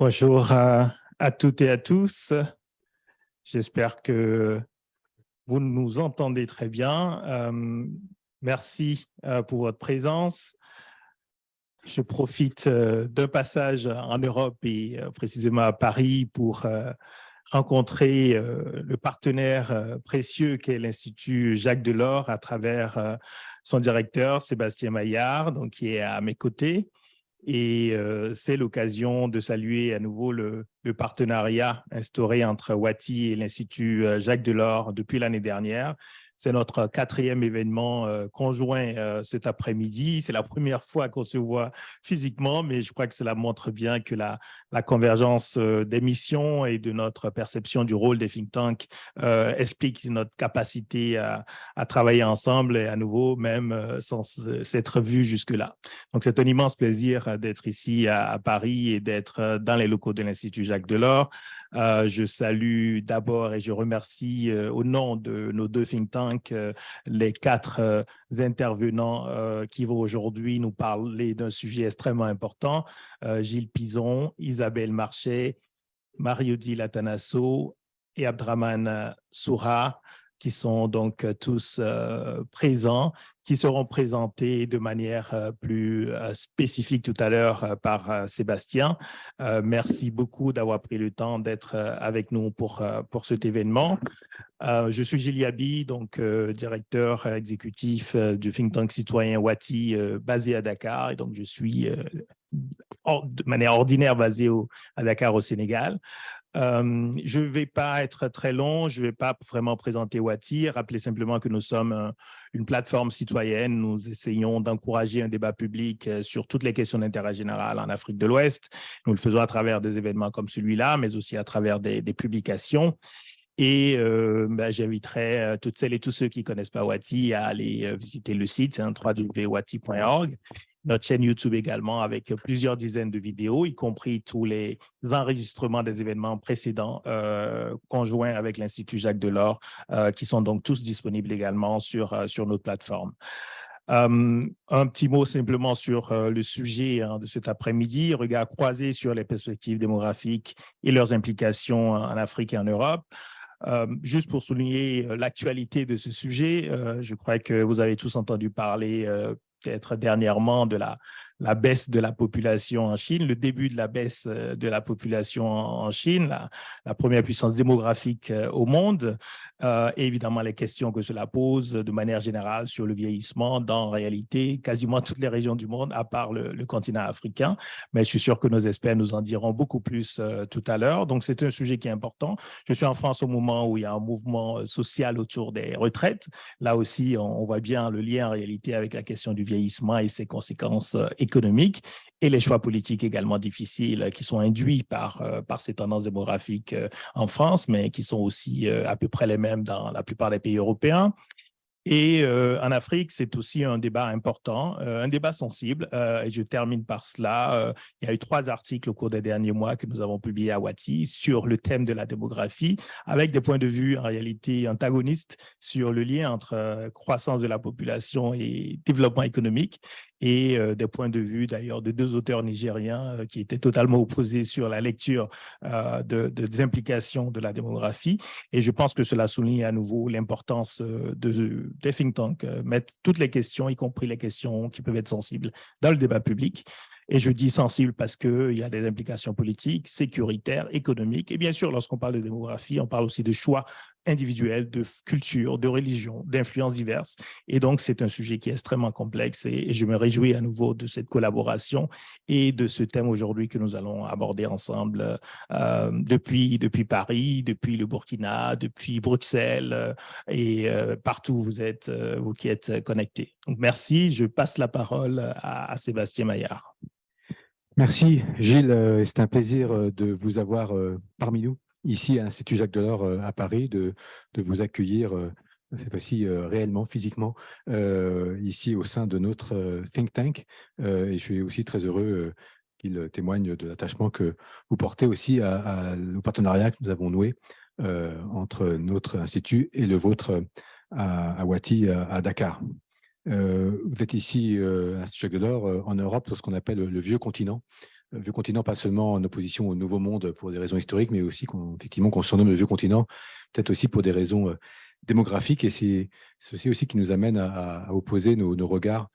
Bonjour à toutes et à tous. J'espère que vous nous entendez très bien. Merci pour votre présence. Je profite d'un passage en Europe et précisément à Paris pour rencontrer le partenaire précieux qu'est l'Institut Jacques Delors à travers son directeur Sébastien Maillard, donc, qui est à mes côtés. Et c'est l'occasion de saluer à nouveau le partenariat instauré entre Wati et l'Institut Jacques Delors depuis l'année dernière. C'est notre 4e événement conjoint cet après-midi. C'est la première fois qu'on se voit physiquement, mais je crois que cela montre bien que la convergence des missions et de notre perception du rôle des think tanks explique notre capacité à travailler ensemble et à nouveau, même sans s'être vus jusque-là. Donc, c'est un immense plaisir d'être ici à Paris et d'être dans les locaux de l'Institut Jacques Delors. Je salue d'abord et je remercie au nom de nos deux think tanks les 4 intervenants qui vont aujourd'hui nous parler d'un sujet extrêmement important. Gilles Pizon, Isabelle Marchais, Mario-Di Latanasso et Abdraman Soura, qui sont donc tous présents, qui seront présentés de manière plus spécifique tout à l'heure par Sébastien. Merci beaucoup d'avoir pris le temps d'être avec nous pour cet événement. Je suis Gilles Yabi, donc directeur exécutif du think tank citoyen Wati basé à Dakar, et donc je suis de manière ordinaire basé à Dakar au Sénégal. Je ne vais pas être très long, je ne vais pas vraiment présenter Wati, rappeler simplement que nous sommes une plateforme citoyenne, nous essayons d'encourager un débat public sur toutes les questions d'intérêt général en Afrique de l'Ouest. Nous le faisons à travers des événements comme celui-là, mais aussi à travers des publications. Et j'inviterai toutes celles et tous ceux qui ne connaissent pas Wati à aller visiter le site, www.wati.org. Notre chaîne YouTube également, avec plusieurs dizaines de vidéos, y compris tous les enregistrements des événements précédents conjoints avec l'Institut Jacques Delors, qui sont donc tous disponibles également sur notre plateforme. Un petit mot simplement sur le sujet de cet après-midi, regard croisé sur les perspectives démographiques et leurs implications en Afrique et en Europe. Juste pour souligner l'actualité de ce sujet, je crois que vous avez tous entendu parler peut-être dernièrement de la baisse de la population en Chine, le début de la baisse de la population en Chine, la première puissance démographique au monde, et évidemment les questions que cela pose de manière générale sur le vieillissement dans en réalité quasiment toutes les régions du monde, à part le continent africain. Mais je suis sûr que nos experts nous en diront beaucoup plus tout à l'heure. Donc, c'est un sujet qui est important. Je suis en France au moment où il y a un mouvement social autour des retraites. Là aussi, on voit bien le lien en réalité avec la question du vieillissement et ses conséquences économiques et les choix politiques également difficiles qui sont induits par ces tendances démographiques en France, mais qui sont aussi à peu près les mêmes dans la plupart des pays européens. Et en Afrique, c'est aussi un débat important, un débat sensible. Et je termine par cela. Il y a eu 3 articles au cours des derniers mois que nous avons publiés à Wati sur le thème de la démographie, avec des points de vue en réalité antagonistes sur le lien entre croissance de la population et développement économique, et des points de vue d'ailleurs de 2 auteurs nigériens qui étaient totalement opposés sur la lecture des implications de la démographie. Et je pense que cela souligne à nouveau l'importance des think tanks, mettre toutes les questions, y compris les questions qui peuvent être sensibles, dans le débat public. Et je dis sensible parce qu'il y a des implications politiques, sécuritaires, économiques. Et bien sûr, lorsqu'on parle de démographie, on parle aussi de choix individuels, de culture, de religion, d'influences diverses. Et donc, c'est un sujet qui est extrêmement complexe et je me réjouis à nouveau de cette collaboration et de ce thème aujourd'hui que nous allons aborder ensemble depuis Paris, depuis le Burkina, depuis Bruxelles et partout où vous êtes, vous qui êtes connectés. Donc, merci. Je passe la parole à Sébastien Maillard. Merci Gilles, c'est un plaisir de vous avoir parmi nous, ici à l'Institut Jacques Delors à Paris, de vous accueillir cette fois-ci réellement, physiquement, ici au sein de notre think tank. Et je suis aussi très heureux qu'il témoigne de l'attachement que vous portez aussi au partenariat que nous avons noué entre notre institut et le vôtre à Wati, à Dakar. Vous êtes ici à l'Institut Jacques Delors en Europe, sur ce qu'on appelle le vieux continent, vieux continent, pas seulement en opposition au Nouveau Monde pour des raisons historiques, mais aussi effectivement qu'on surnomme le vieux continent, peut-être aussi pour des raisons démographiques. Et c'est ceci aussi qui nous amène à opposer nos regards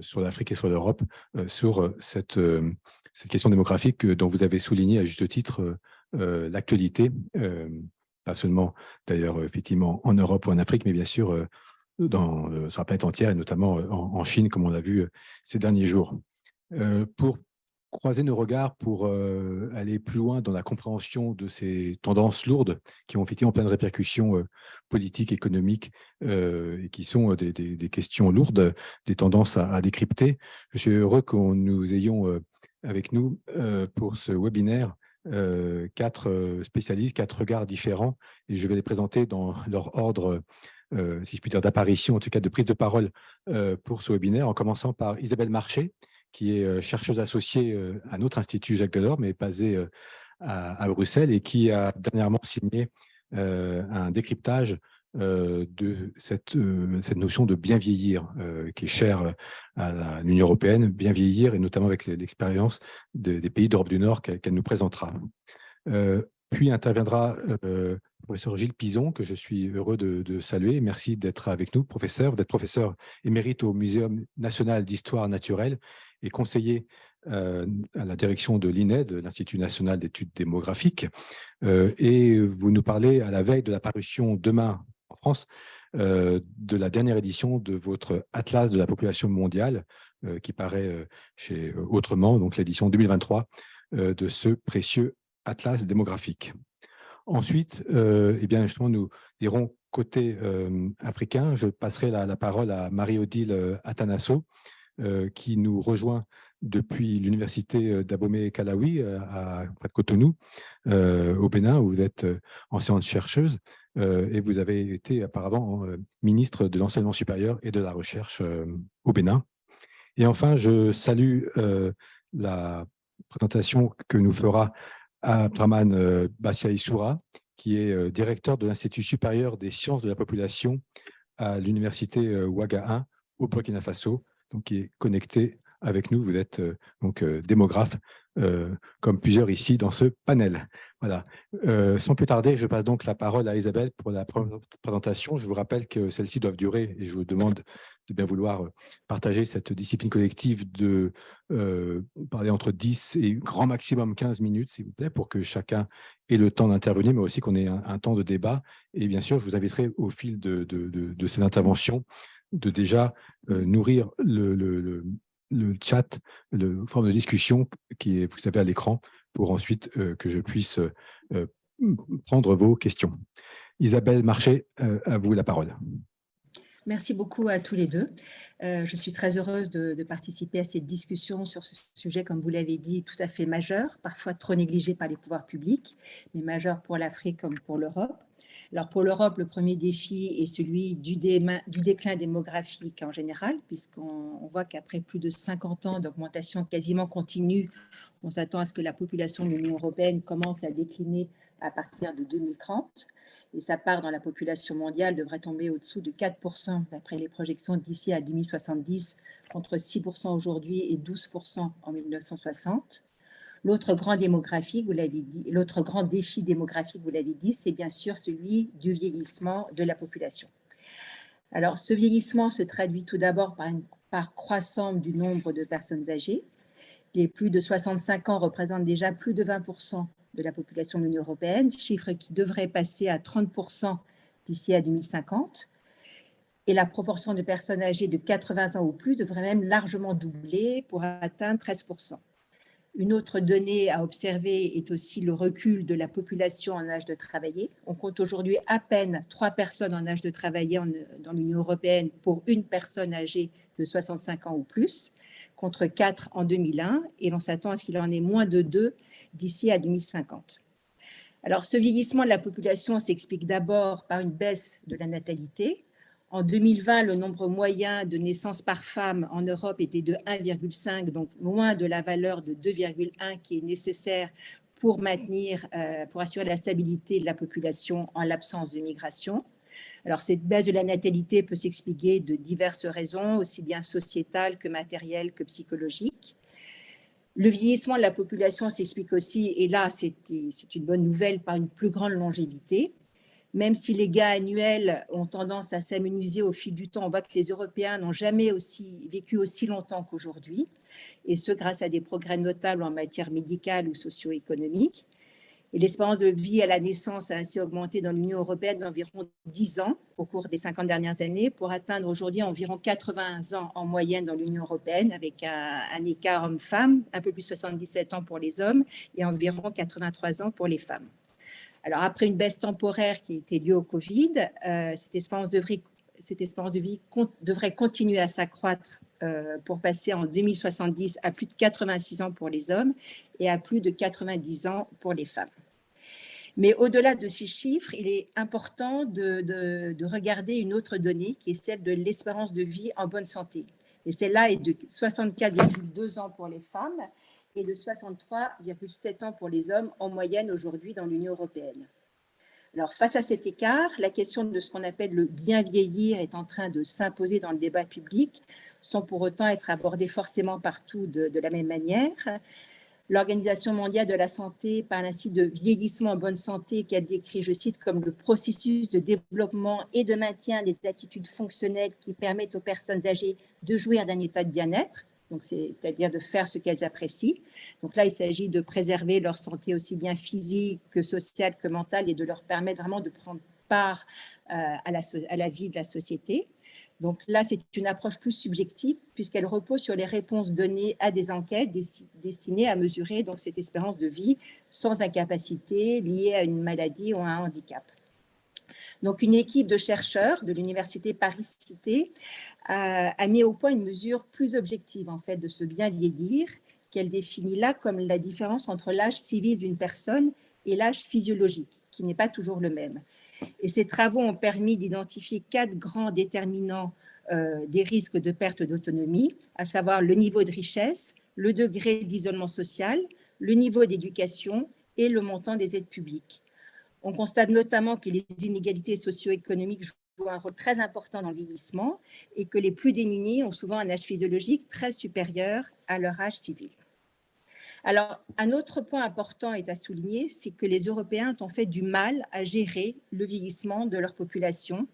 sur l'Afrique et sur l'Europe, sur cette question démographique dont vous avez souligné à juste titre l'actualité, pas seulement d'ailleurs effectivement en Europe ou en Afrique, mais bien sûr sur la planète entière et notamment en Chine, comme on l'a vu ces derniers jours. Pour croiser nos regards, pour aller plus loin dans la compréhension de ces tendances lourdes qui ont effectivement plein de répercussions politiques, économiques et qui sont des questions lourdes, des tendances à décrypter. Je suis heureux que nous ayons avec nous pour ce webinaire 4 spécialistes, 4 regards différents, et je vais les présenter dans leur ordre, si je puis dire, d'apparition, en tout cas de prise de parole pour ce webinaire, en commençant par Isabelle Marché, qui est chercheuse associée à notre institut Jacques Delors, mais basée à Bruxelles, et qui a dernièrement signé un décryptage de cette notion de bien vieillir, qui est chère à l'Union européenne, bien vieillir, et notamment avec l'expérience des pays d'Europe du Nord qu'elle nous présentera. Puis interviendra le professeur Gilles Pizon, que je suis heureux de saluer. Merci d'être avec nous, professeur. Vous êtes professeur émérite au Muséum national d'histoire naturelle et conseiller à la direction de l'INED, l'Institut national d'études démographiques. Et vous nous parlez à la veille de la parution demain en France de la dernière édition de votre Atlas de la population mondiale, qui paraît chez Autrement, donc l'édition 2023 de ce précieux Atlas démographique. Ensuite, eh bien, justement, nous dirons côté africain. Je passerai la parole à Marie-Odile Atanasso, qui nous rejoint depuis l'université d'Abomey-Calaoui, près de Cotonou, au Bénin, où vous êtes enseignante chercheuse, et vous avez été auparavant ministre de l'enseignement supérieur et de la recherche au Bénin. Et enfin, je salue la présentation que nous fera Abdraman Bassiaïsoura, qui est directeur de l'Institut supérieur des sciences de la population à l'université Ouaga 1 au Burkina Faso, donc qui est connecté avec nous. Vous êtes donc démographe, comme plusieurs ici dans ce panel. Voilà. Sans plus tarder, je passe donc la parole à Isabelle pour la présentation. Je vous rappelle que celles-ci doivent durer, et je vous demande de bien vouloir partager cette discipline collective de parler entre 10 et grand maximum 15 minutes, s'il vous plaît, pour que chacun ait le temps d'intervenir, mais aussi qu'on ait un temps de débat. Et bien sûr, je vous inviterai au fil de ces interventions de déjà nourrir le chat, la forme de discussion qui est, vous savez, à l'écran, pour ensuite que je puisse prendre vos questions. Isabelle Marché, à vous la parole. Merci beaucoup à tous les deux. Je suis très heureuse de participer à cette discussion sur ce sujet, comme vous l'avez dit, tout à fait majeur, parfois trop négligé par les pouvoirs publics, mais majeur pour l'Afrique comme pour l'Europe. Alors pour l'Europe, le premier défi est celui du déclin démographique en général, puisqu'on voit qu'après plus de 50 ans d'augmentation quasiment continue, on s'attend à ce que la population de l'Union européenne commence à décliner à partir de 2030. Et sa part dans la population mondiale devrait tomber au-dessous de 4% d'après les projections d'ici à 2070, contre 6% aujourd'hui et 12% en 1960. L'autre grand défi démographique, vous l'avez dit, c'est bien sûr celui du vieillissement de la population. Alors, ce vieillissement se traduit tout d'abord par une part croissante du nombre de personnes âgées. Les plus de 65 ans représentent déjà plus de 20% de la population de l'Union européenne, chiffre qui devrait passer à 30% d'ici à 2050. Et la proportion de personnes âgées de 80 ans ou plus devrait même largement doubler pour atteindre 13%. Une autre donnée à observer est aussi le recul de la population en âge de travailler. On compte aujourd'hui à peine 3 personnes en âge de travailler dans l'Union européenne pour une personne âgée de 65 ans ou plus, contre 4 en 2001, et l'on s'attend à ce qu'il en ait moins de 2 d'ici à 2050. Alors, ce vieillissement de la population s'explique d'abord par une baisse de la natalité. En 2020, le nombre moyen de naissances par femme en Europe était de 1,5, donc loin de la valeur de 2,1 qui est nécessaire pour assurer la stabilité de la population en l'absence de migration. Alors, cette baisse de la natalité peut s'expliquer de diverses raisons, aussi bien sociétales que matérielles que psychologiques. Le vieillissement de la population s'explique aussi, et là c'est une bonne nouvelle, par une plus grande longévité. Même si les gains annuels ont tendance à s'amenuiser au fil du temps, on voit que les Européens n'ont jamais vécu aussi longtemps qu'aujourd'hui, et ce grâce à des progrès notables en matière médicale ou socio-économique. Et l'espérance de vie à la naissance a ainsi augmenté dans l'Union européenne d'environ 10 ans au cours des 50 dernières années, pour atteindre aujourd'hui environ 80 ans en moyenne dans l'Union européenne, avec un écart homme-femme, un peu plus de 77 ans pour les hommes et environ 83 ans pour les femmes. Alors, après une baisse temporaire qui était liée au Covid, cette espérance de vie devrait continuer à s'accroître pour passer en 2070 à plus de 86 ans pour les hommes et à plus de 90 ans pour les femmes. Mais au-delà de ces chiffres, il est important de regarder une autre donnée qui est celle de l'espérance de vie en bonne santé. Et celle-là est de 64,2 ans pour les femmes et de 63,7 ans pour les hommes en moyenne aujourd'hui dans l'Union européenne. Alors, face à cet écart, la question de ce qu'on appelle le bien vieillir est en train de s'imposer dans le débat public, sans pour autant être abordée forcément partout de la même manière. L'Organisation mondiale de la santé parle ainsi de vieillissement en bonne santé qu'elle décrit, je cite, comme le processus de développement et de maintien des attitudes fonctionnelles qui permettent aux personnes âgées de jouir d'un état de bien-être, c'est-à-dire de faire ce qu'elles apprécient. Donc là, il s'agit de préserver leur santé aussi bien physique que sociale que mentale et de leur permettre vraiment de prendre part à la vie de la société. Donc là, c'est une approche plus subjective puisqu'elle repose sur les réponses données à des enquêtes destinées à mesurer donc, cette espérance de vie sans incapacité liée à une maladie ou à un handicap. Donc, une équipe de chercheurs de l'université Paris-Cité a mis au point une mesure plus objective en fait, de ce bien vieillir qu'elle définit là comme la différence entre l'âge civil d'une personne et l'âge physiologique, qui n'est pas toujours le même. Et ces travaux ont permis d'identifier 4 grands déterminants des risques de perte d'autonomie, à savoir le niveau de richesse, le degré d'isolement social, le niveau d'éducation et le montant des aides publiques. On constate notamment que les inégalités socio-économiques jouent un rôle très important dans le vieillissement et que les plus démunis ont souvent un âge physiologique très supérieur à leur âge civil. Alors, un autre point important est à souligner, c'est que les Européens ont fait du mal à gérer le vieillissement de leur population,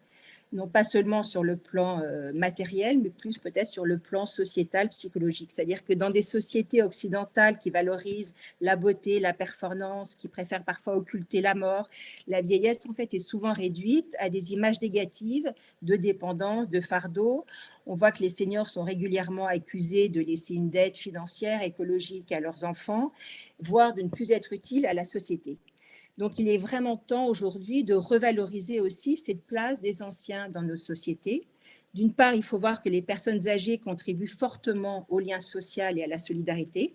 non pas seulement sur le plan matériel, mais plus peut-être sur le plan sociétal, psychologique. C'est-à-dire que dans des sociétés occidentales qui valorisent la beauté, la performance, qui préfèrent parfois occulter la mort, la vieillesse en fait est souvent réduite à des images négatives de dépendance, de fardeau. On voit que les seniors sont régulièrement accusés de laisser une dette financière, écologique à leurs enfants, voire de ne plus être utiles à la société. Donc, il est vraiment temps aujourd'hui de revaloriser aussi cette place des anciens dans notre société. D'une part, il faut voir que les personnes âgées contribuent fortement au lien social et à la solidarité.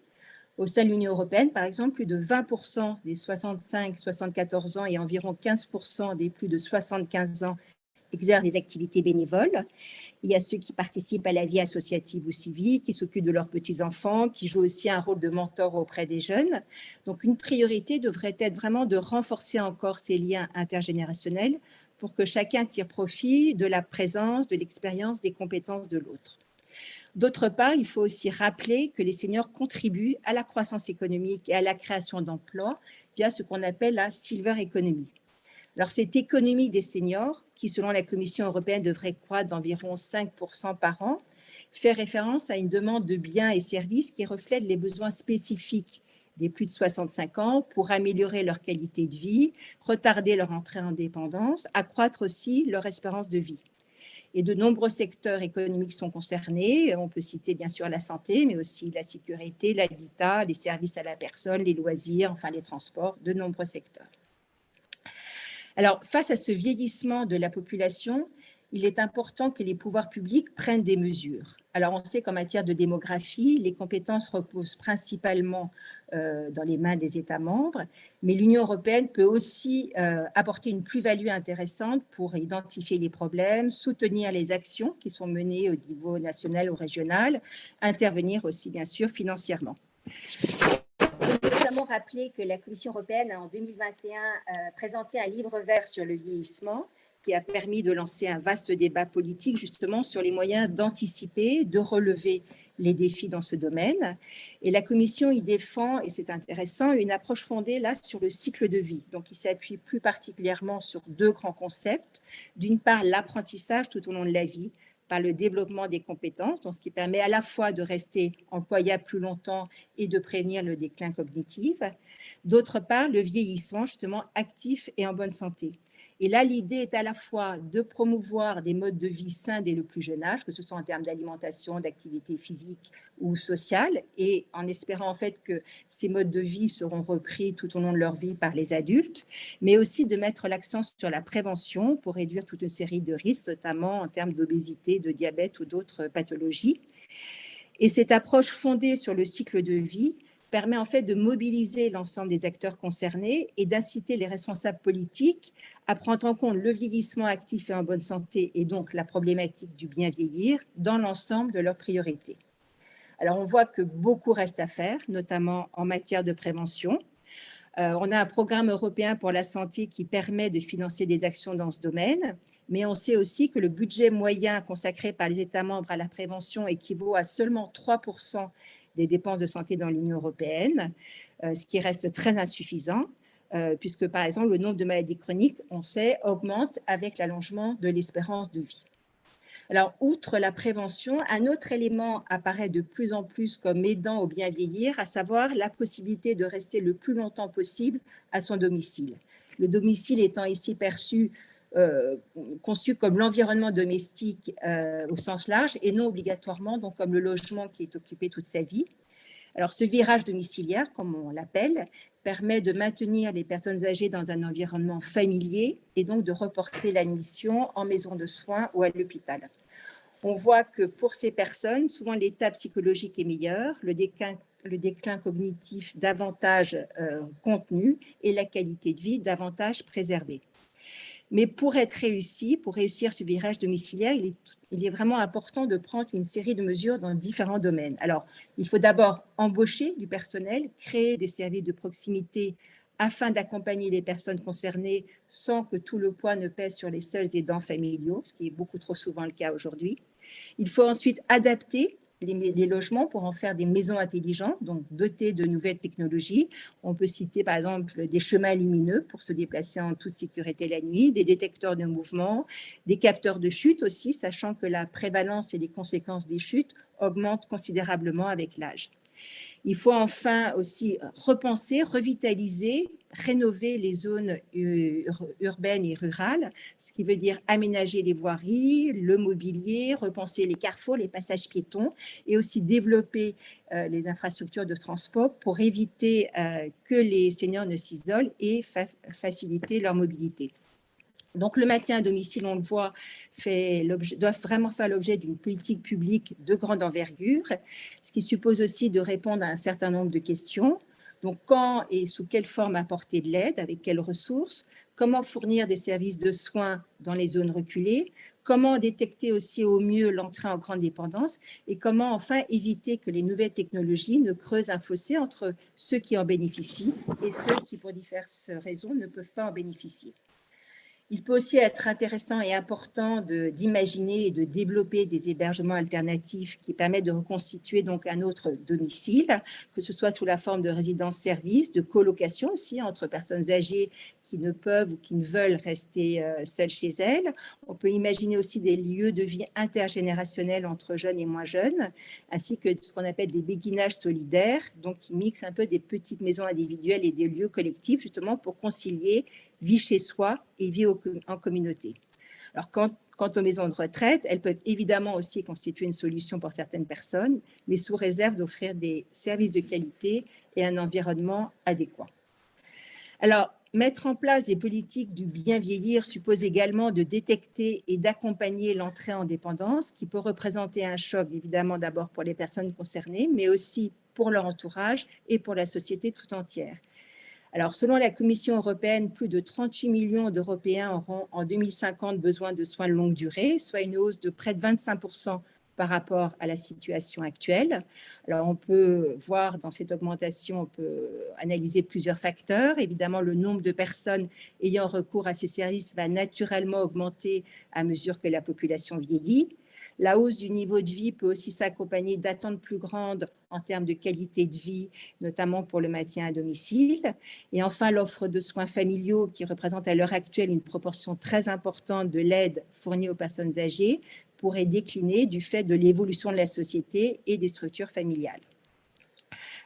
Au sein de l'Union européenne, par exemple, plus de 20% des 65-74 ans et environ 15% des plus de 75 ans exercent des activités bénévoles. Il y a ceux qui participent à la vie associative ou civique, qui s'occupent de leurs petits-enfants, qui jouent aussi un rôle de mentor auprès des jeunes. Donc, une priorité devrait être vraiment de renforcer encore ces liens intergénérationnels pour que chacun tire profit de la présence, de l'expérience, des compétences de l'autre. D'autre part, il faut aussi rappeler que les seniors contribuent à la croissance économique et à la création d'emplois via ce qu'on appelle la silver economy. Alors, cette économie des seniors, qui selon la Commission européenne devrait croître d'environ 5% par an, fait référence à une demande de biens et services qui reflète les besoins spécifiques des plus de 65 ans pour améliorer leur qualité de vie, retarder leur entrée en dépendance, accroître aussi leur espérance de vie. Et de nombreux secteurs économiques sont concernés. On peut citer bien sûr la santé, mais aussi la sécurité, l'habitat, les services à la personne, les loisirs, enfin les transports, de nombreux secteurs. Alors, face à ce vieillissement de la population, il est important que les pouvoirs publics prennent des mesures. Alors, on sait qu'en matière de démographie, les compétences reposent principalement dans les mains des États membres, mais l'Union européenne peut aussi apporter une plus-value intéressante pour identifier les problèmes, soutenir les actions qui sont menées au niveau national ou régional, intervenir aussi, bien sûr, financièrement. Il faut notamment rappeler que la Commission européenne a en 2021 présenté un livre vert sur le vieillissement qui a permis de lancer un vaste débat politique justement sur les moyens d'anticiper, de relever les défis dans ce domaine. Et la Commission y défend, et c'est intéressant, une approche fondée là sur le cycle de vie. Donc, il s'appuie plus particulièrement sur deux grands concepts. D'une part, l'apprentissage tout au long de la vie, par le développement des compétences, donc ce qui permet à la fois de rester employable plus longtemps et de prévenir le déclin cognitif. D'autre part, le vieillissement justement actif et en bonne santé. Et là, l'idée est à la fois de promouvoir des modes de vie sains dès le plus jeune âge, que ce soit en termes d'alimentation, d'activité physique ou sociale, et en espérant en fait que ces modes de vie seront repris tout au long de leur vie par les adultes, mais aussi de mettre l'accent sur la prévention pour réduire toute une série de risques, notamment en termes d'obésité, de diabète ou d'autres pathologies. Et cette approche fondée sur le cycle de vie permet en fait de mobiliser l'ensemble des acteurs concernés et d'inciter les responsables politiques à prendre en compte le vieillissement actif et en bonne santé et donc la problématique du bien vieillir dans l'ensemble de leurs priorités. Alors, on voit que beaucoup reste à faire, notamment en matière de prévention. On a un programme européen pour la santé qui permet de financer des actions dans ce domaine, mais on sait aussi que le budget moyen consacré par les États membres à la prévention équivaut à seulement 3% des dépenses de santé dans l'Union européenne, ce qui reste très insuffisant, puisque par exemple le nombre de maladies chroniques, on sait, augmente avec l'allongement de l'espérance de vie. Alors, outre la prévention, un autre élément apparaît de plus en plus comme aidant au bien vieillir, à savoir la possibilité de rester le plus longtemps possible à son domicile. Le domicile étant ici conçu comme l'environnement domestique au sens large et non obligatoirement donc comme le logement qui est occupé toute sa vie. Alors, ce virage domiciliaire, comme on l'appelle, permet de maintenir les personnes âgées dans un environnement familier et donc de reporter l'admission en maison de soins ou à l'hôpital. On voit que pour ces personnes, souvent l'état psychologique est meilleur, le déclin cognitif davantage contenu et la qualité de vie davantage préservée. Mais pour réussir ce virage domiciliaire, il est vraiment important de prendre une série de mesures dans différents domaines. Alors, il faut d'abord embaucher du personnel, créer des services de proximité afin d'accompagner les personnes concernées sans que tout le poids ne pèse sur les seuls aidants familiaux, ce qui est beaucoup trop souvent le cas aujourd'hui. Il faut ensuite adapter les logements pour en faire des maisons intelligentes, donc dotées de nouvelles technologies. On peut citer par exemple des chemins lumineux pour se déplacer en toute sécurité la nuit, des détecteurs de mouvement, des capteurs de chute aussi, sachant que la prévalence et les conséquences des chutes augmentent considérablement avec l'âge. Il faut enfin aussi repenser, revitaliser, rénover les zones urbaines et rurales, ce qui veut dire aménager les voiries, le mobilier, repenser les carrefours, les passages piétons et aussi développer les infrastructures de transport pour éviter que les seniors ne s'isolent et faciliter leur mobilité. Donc, le maintien à domicile, on le voit, doit vraiment faire l'objet d'une politique publique de grande envergure, ce qui suppose aussi de répondre à un certain nombre de questions. Donc, quand et sous quelle forme apporter de l'aide, avec quelles ressources, comment fournir des services de soins dans les zones reculées, comment détecter aussi au mieux l'entrée en grande dépendance et comment enfin éviter que les nouvelles technologies ne creusent un fossé entre ceux qui en bénéficient et ceux qui, pour diverses raisons, ne peuvent pas en bénéficier. Il peut aussi être intéressant et important d'imaginer et de développer des hébergements alternatifs qui permettent de reconstituer donc un autre domicile, que ce soit sous la forme de résidence-service, de colocation aussi entre personnes âgées qui ne peuvent ou qui ne veulent rester seules chez elles. On peut imaginer aussi des lieux de vie intergénérationnels entre jeunes et moins jeunes, ainsi que ce qu'on appelle des béguinages solidaires, donc qui mixent un peu des petites maisons individuelles et des lieux collectifs, justement pour concilier vie chez soi et vie en communauté. Alors, quant aux maisons de retraite, elles peuvent évidemment aussi constituer une solution pour certaines personnes, mais sous réserve d'offrir des services de qualité et un environnement adéquat. Alors, mettre en place des politiques du bien vieillir suppose également de détecter et d'accompagner l'entrée en dépendance, qui peut représenter un choc, évidemment, d'abord pour les personnes concernées, mais aussi pour leur entourage et pour la société tout entière. Alors, selon la Commission européenne, plus de 38 millions d'Européens auront en 2050 besoin de soins de longue durée, soit une hausse de près de 25% par rapport à la situation actuelle. Alors, on peut voir dans cette augmentation, on peut analyser plusieurs facteurs. Évidemment, le nombre de personnes ayant recours à ces services va naturellement augmenter à mesure que la population vieillit. La hausse du niveau de vie peut aussi s'accompagner d'attentes plus grandes en termes de qualité de vie, notamment pour le maintien à domicile. Et enfin, l'offre de soins familiaux, qui représente à l'heure actuelle une proportion très importante de l'aide fournie aux personnes âgées, pourrait décliner du fait de l'évolution de la société et des structures familiales.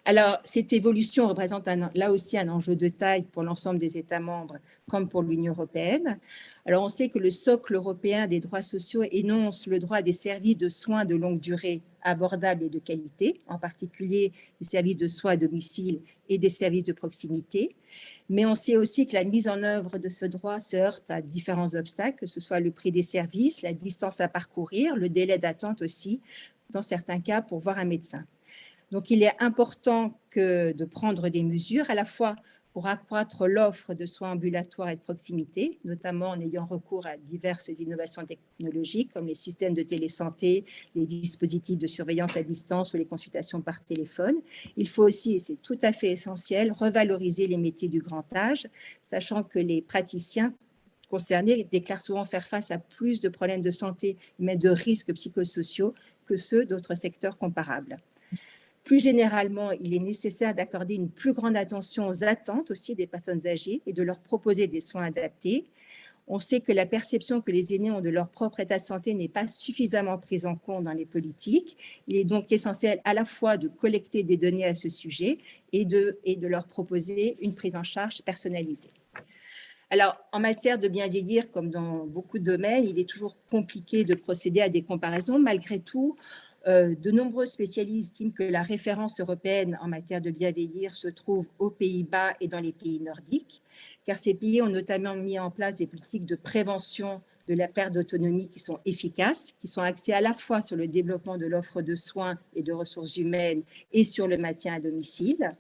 Alors, cette évolution représente là aussi un enjeu de taille pour l'ensemble des États membres comme pour l'Union européenne. Alors, on sait que le socle européen des droits sociaux énonce le droit à des services de soins de longue durée abordables et de qualité, en particulier des services de soins à domicile et des services de proximité. Mais on sait aussi que la mise en œuvre de ce droit se heurte à différents obstacles, que ce soit le prix des services, la distance à parcourir, le délai d'attente aussi, dans certains cas, pour voir un médecin. Donc, il est important de prendre des mesures à la fois pour accroître l'offre de soins ambulatoires et de proximité, notamment en ayant recours à diverses innovations technologiques comme les systèmes de télésanté, les dispositifs de surveillance à distance ou les consultations par téléphone. Il faut aussi, et c'est tout à fait essentiel, revaloriser les métiers du grand âge, sachant que les praticiens concernés déclarent souvent faire face à plus de problèmes de santé, mais de risques psychosociaux que ceux d'autres secteurs comparables. Plus généralement, il est nécessaire d'accorder une plus grande attention aux attentes aussi des personnes âgées et de leur proposer des soins adaptés. On sait que la perception que les aînés ont de leur propre état de santé n'est pas suffisamment prise en compte dans les politiques. Il est donc essentiel à la fois de collecter des données à ce sujet et de leur proposer une prise en charge personnalisée. Alors, en matière de bien vieillir, comme dans beaucoup de domaines, il est toujours compliqué de procéder à des comparaisons. Malgré tout, de nombreux spécialistes estiment que la référence européenne en matière de bien vieillir se trouve aux Pays-Bas et dans les pays nordiques, car ces pays ont notamment mis en place des politiques de prévention de la perte d'autonomie qui sont efficaces, qui sont axées à la fois sur le développement de l'offre de soins et de ressources humaines et sur le maintien à domicile.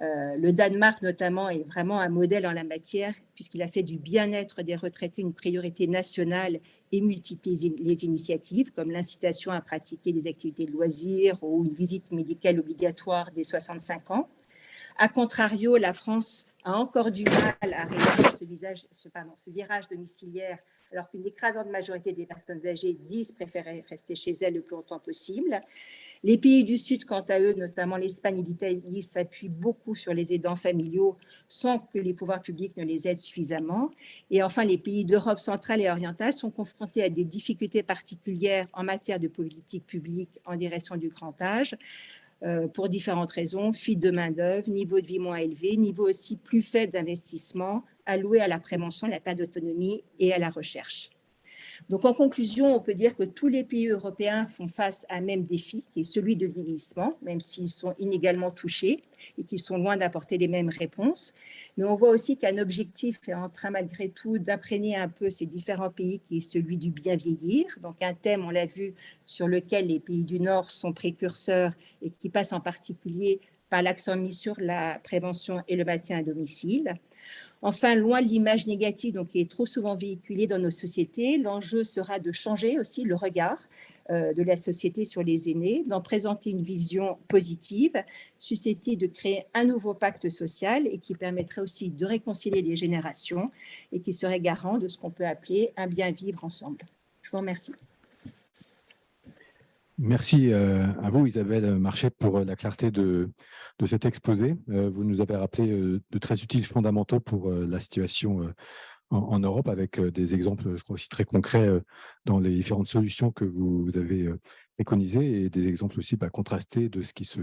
Le Danemark, notamment, est vraiment un modèle en la matière, puisqu'il a fait du bien-être des retraités une priorité nationale et multiplie les initiatives, comme l'incitation à pratiquer des activités de loisirs ou une visite médicale obligatoire dès 65 ans. A contrario, la France a encore du mal à réaliser ce virage domiciliaire, alors qu'une écrasante majorité des personnes âgées disent préférer rester chez elles le plus longtemps possible. Les pays du Sud, quant à eux, notamment l'Espagne et l'Italie, s'appuient beaucoup sur les aidants familiaux sans que les pouvoirs publics ne les aident suffisamment. Et enfin, les pays d'Europe centrale et orientale sont confrontés à des difficultés particulières en matière de politique publique en direction du grand âge, pour différentes raisons, fuite de main-d'œuvre, niveau de vie moins élevé, niveau aussi plus faible d'investissement alloué à la prévention, à la perte d'autonomie et à la recherche. Donc, en conclusion, on peut dire que tous les pays européens font face à un même défi, qui est celui de vieillissement, même s'ils sont inégalement touchés et qu'ils sont loin d'apporter les mêmes réponses. Mais on voit aussi qu'un objectif est en train, malgré tout, d'imprégner un peu ces différents pays, qui est celui du bien vieillir. Donc, un thème, on l'a vu, sur lequel les pays du Nord sont précurseurs et qui passe en particulier par l'accent mis sur la prévention et le maintien à domicile. Enfin, loin de l'image négative donc, qui est trop souvent véhiculée dans nos sociétés, l'enjeu sera de changer aussi le regard de la société sur les aînés, d'en présenter une vision positive, susceptible de créer un nouveau pacte social et qui permettrait aussi de réconcilier les générations et qui serait garant de ce qu'on peut appeler un bien vivre ensemble. Je vous remercie. Merci à vous, Isabelle Marchais, pour la clarté de cet exposé. Vous nous avez rappelé de très utiles fondamentaux pour la situation en Europe, avec des exemples, je crois aussi très concrets dans les différentes solutions que vous avez préconisées et des exemples aussi contrastés de ce qui se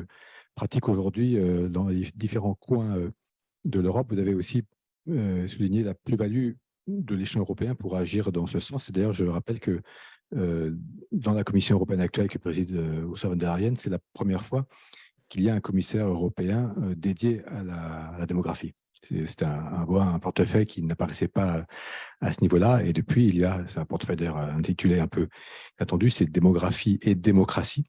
pratique aujourd'hui dans les différents coins de l'Europe. Vous avez aussi souligné la plus-value de l'échelon européen pour agir dans ce sens. Et d'ailleurs, je rappelle que dans la Commission européenne actuelle que préside Ursula von der Leyen, c'est la première fois qu'il y a un commissaire européen dédié à la démographie. C'est un portefeuille qui n'apparaissait pas à ce niveau-là. Et depuis, c'est un portefeuille d'ailleurs intitulé un peu attendu, c'est démographie et démocratie.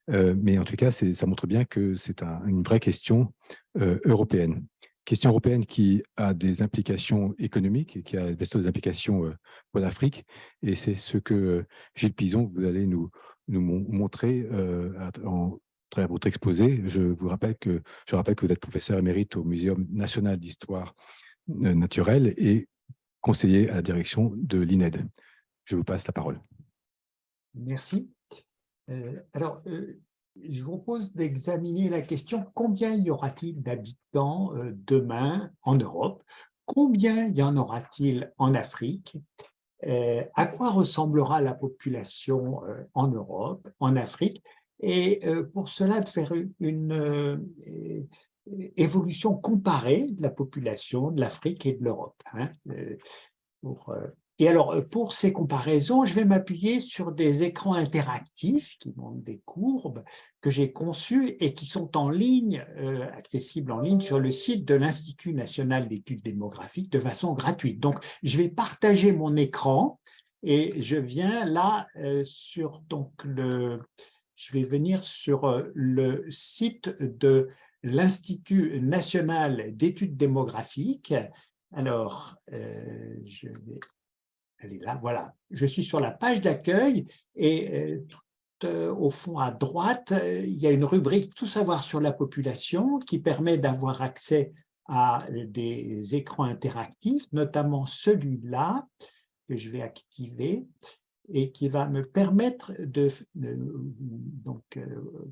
Mais en tout cas, ça montre bien que c'est une vraie question européenne. Question européenne qui a des implications économiques et qui a des implications pour l'Afrique. Et c'est ce que Gilles Pizon, vous allez nous nous montrer à travers votre exposé. Je rappelle que vous êtes professeur émérite au Muséum national d'histoire naturelle et conseiller à la direction de l'INED. Je vous passe la parole. Merci. Je vous propose d'examiner la question: combien y aura-t-il d'habitants demain en Europe? Combien y en aura-t-il en Afrique? À quoi ressemblera la population en Europe, en Afrique? Et pour cela, de faire une évolution comparée de la population de l'Afrique et de l'Europe. Et alors, pour ces comparaisons, je vais m'appuyer sur des écrans interactifs qui montrent des courbes que j'ai conçues et qui sont en ligne, accessibles en ligne sur le site de l'Institut national d'études démographiques de façon gratuite. Donc, je vais partager mon écran et je viens là je vais venir sur le site de l'Institut national d'études démographiques. Alors, je vais aller là, voilà. Je suis sur la page d'accueil et au fond à droite, il y a une rubrique « Tout savoir sur la population » qui permet d'avoir accès à des écrans interactifs, notamment celui-là que je vais activer et qui va me permettre de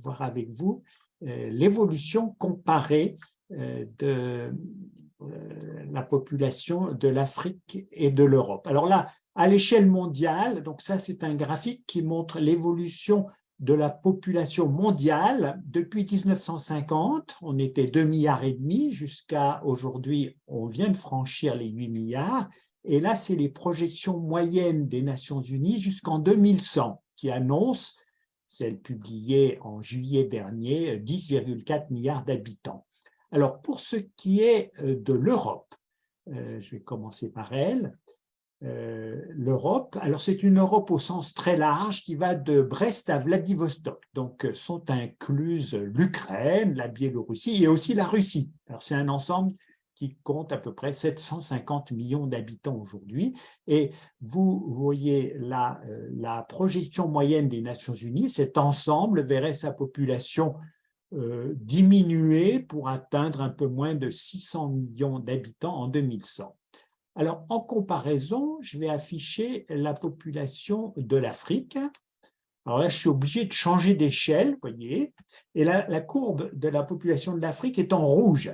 voir avec vous l'évolution comparée de la population de l'Afrique et de l'Europe. Alors là, à l'échelle mondiale, donc ça c'est un graphique qui montre l'évolution de la population mondiale depuis 1950. On était 2,5 milliards jusqu'à aujourd'hui, on vient de franchir les 8 milliards. Et là, c'est les projections moyennes des Nations Unies jusqu'en 2100 qui annoncent, celle publiée en juillet dernier, 10,4 milliards d'habitants. Alors, pour ce qui est de l'Europe, je vais commencer par elle. L'Europe, alors c'est une Europe au sens très large qui va de Brest à Vladivostok. Donc, sont incluses l'Ukraine, la Biélorussie et aussi la Russie. Alors, c'est un ensemble qui compte à peu près 750 millions d'habitants aujourd'hui. Et vous voyez là la projection moyenne des Nations Unies. Cet ensemble verrait sa population diminuer pour atteindre un peu moins de 600 millions d'habitants en 2100. Alors, en comparaison, je vais afficher la population de l'Afrique. Alors là, je suis obligé de changer d'échelle, vous voyez, et la courbe de la population de l'Afrique est en rouge.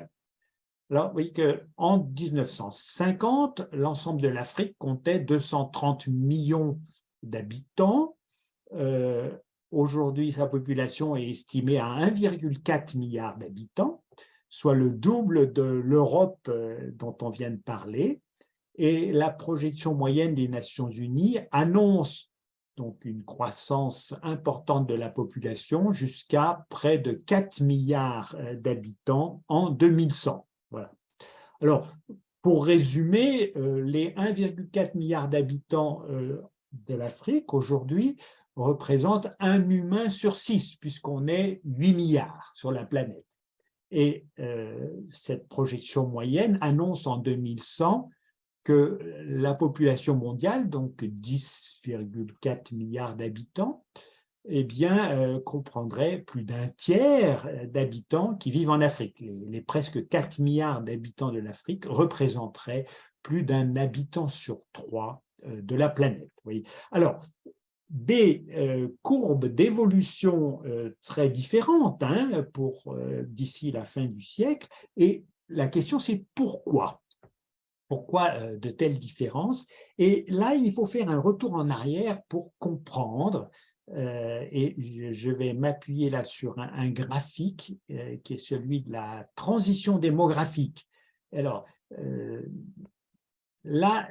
Alors, vous voyez qu'en 1950, l'ensemble de l'Afrique comptait 230 millions d'habitants. Aujourd'hui, sa population est estimée à 1,4 milliard d'habitants, soit le double de l'Europe dont on vient de parler. Et la projection moyenne des Nations Unies annonce donc une croissance importante de la population jusqu'à près de 4 milliards d'habitants en 2100. Voilà. Alors, pour résumer, les 1,4 milliard d'habitants de l'Afrique aujourd'hui représentent un humain sur 6, puisqu'on est 8 milliards sur la planète. Et cette projection moyenne annonce en 2100 que la population mondiale, donc 10,4 milliards d'habitants, eh bien, comprendrait plus d'un tiers d'habitants qui vivent en Afrique. Les presque 4 milliards d'habitants de l'Afrique représenteraient plus d'un habitant sur 3 de la planète. Oui. Alors, des courbes d'évolution très différentes pour d'ici la fin du siècle. Et la question, c'est pourquoi ? Pourquoi de telles différences? Et là, il faut faire un retour en arrière pour comprendre, et je vais m'appuyer là sur un graphique qui est celui de la transition démographique. Alors, là,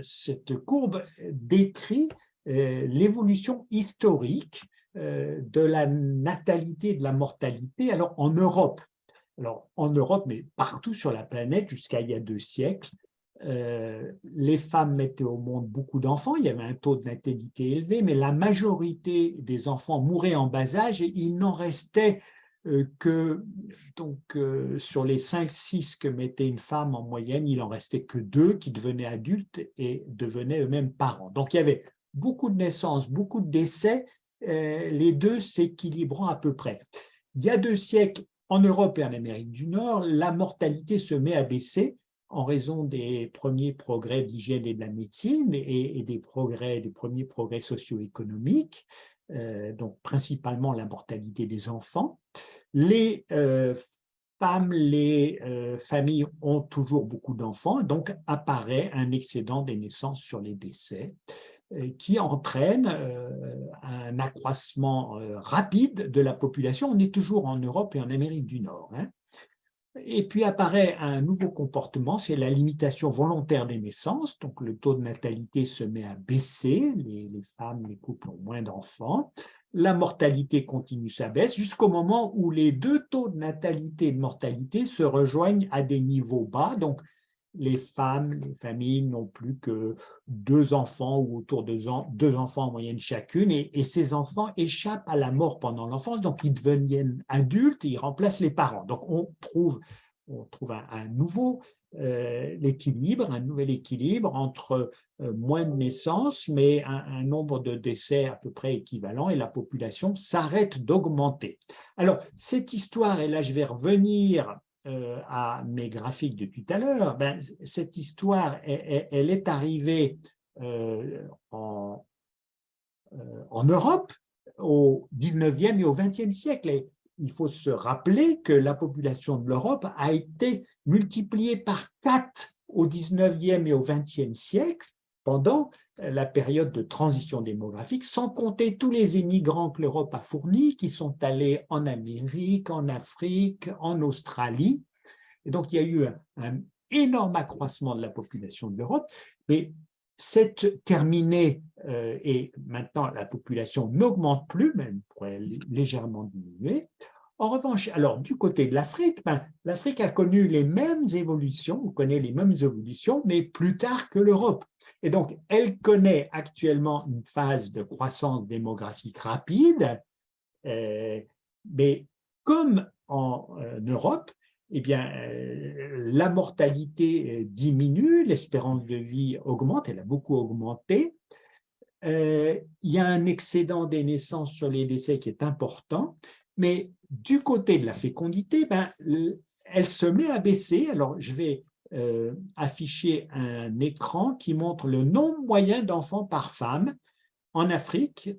cette courbe décrit l'évolution historique de la natalité et de la mortalité, alors en Europe. Alors, en Europe, mais partout sur la planète, jusqu'à il y a 2 siècles, les femmes mettaient au monde beaucoup d'enfants, il y avait un taux de natalité élevé, mais la majorité des enfants mouraient en bas âge et il n'en restait que, donc, sur les 5-6 que mettait une femme en moyenne, il n'en restait que 2 qui devenaient adultes et devenaient eux-mêmes parents. Donc, il y avait beaucoup de naissances, beaucoup de décès, les deux s'équilibrant à peu près. Il y a 2 siècles, en Europe et en Amérique du Nord, la mortalité se met à baisser en raison des premiers progrès d'hygiène et de la médecine et des premiers progrès socio-économiques, donc principalement la mortalité des enfants. Les femmes, les familles ont toujours beaucoup d'enfants, donc apparaît un excédent des naissances sur les décès qui entraîne un accroissement rapide de la population. On est toujours en Europe et en Amérique du Nord, hein. Et puis apparaît un nouveau comportement, c'est la limitation volontaire des naissances. Donc le taux de natalité se met à baisser, les femmes, les couples ont moins d'enfants. La mortalité continue sa baisse jusqu'au moment où les 2 taux de natalité et de mortalité se rejoignent à des niveaux bas. Donc les femmes, les familles n'ont plus que 2 enfants ou autour de 2 enfants en moyenne chacune, et ces enfants échappent à la mort pendant l'enfance, donc ils deviennent adultes et ils remplacent les parents. Donc on trouve un nouveau l'équilibre, un nouvel équilibre entre moins de naissances, mais un nombre de décès à peu près équivalent, et la population s'arrête d'augmenter. Alors cette histoire, et là je vais revenir à mes graphiques de tout à l'heure, cette histoire, elle est arrivée en Europe au 19e et au 20e siècle. Et il faut se rappeler que la population de l'Europe a été multipliée par 4 au 19e et au 20e siècle, pendant la période de transition démographique, sans compter tous les immigrants que l'Europe a fournis, qui sont allés en Amérique, en Afrique, en Australie. Et donc, il y a eu un énorme accroissement de la population de l'Europe, mais c'est terminé et maintenant la population n'augmente plus, même pourrait légèrement diminuer. En revanche, alors du côté de l'Afrique, l'Afrique a connu les mêmes évolutions, on connaît les mêmes évolutions, mais plus tard que l'Europe. Et donc, elle connaît actuellement une phase de croissance démographique rapide, mais comme en Europe, eh bien, la mortalité diminue, l'espérance de vie augmente, elle a beaucoup augmenté. Il y a un excédent des naissances sur les décès qui est important, mais du côté de la fécondité, elle se met à baisser. Alors, je vais afficher un écran qui montre le nombre moyen d'enfants par femme en Afrique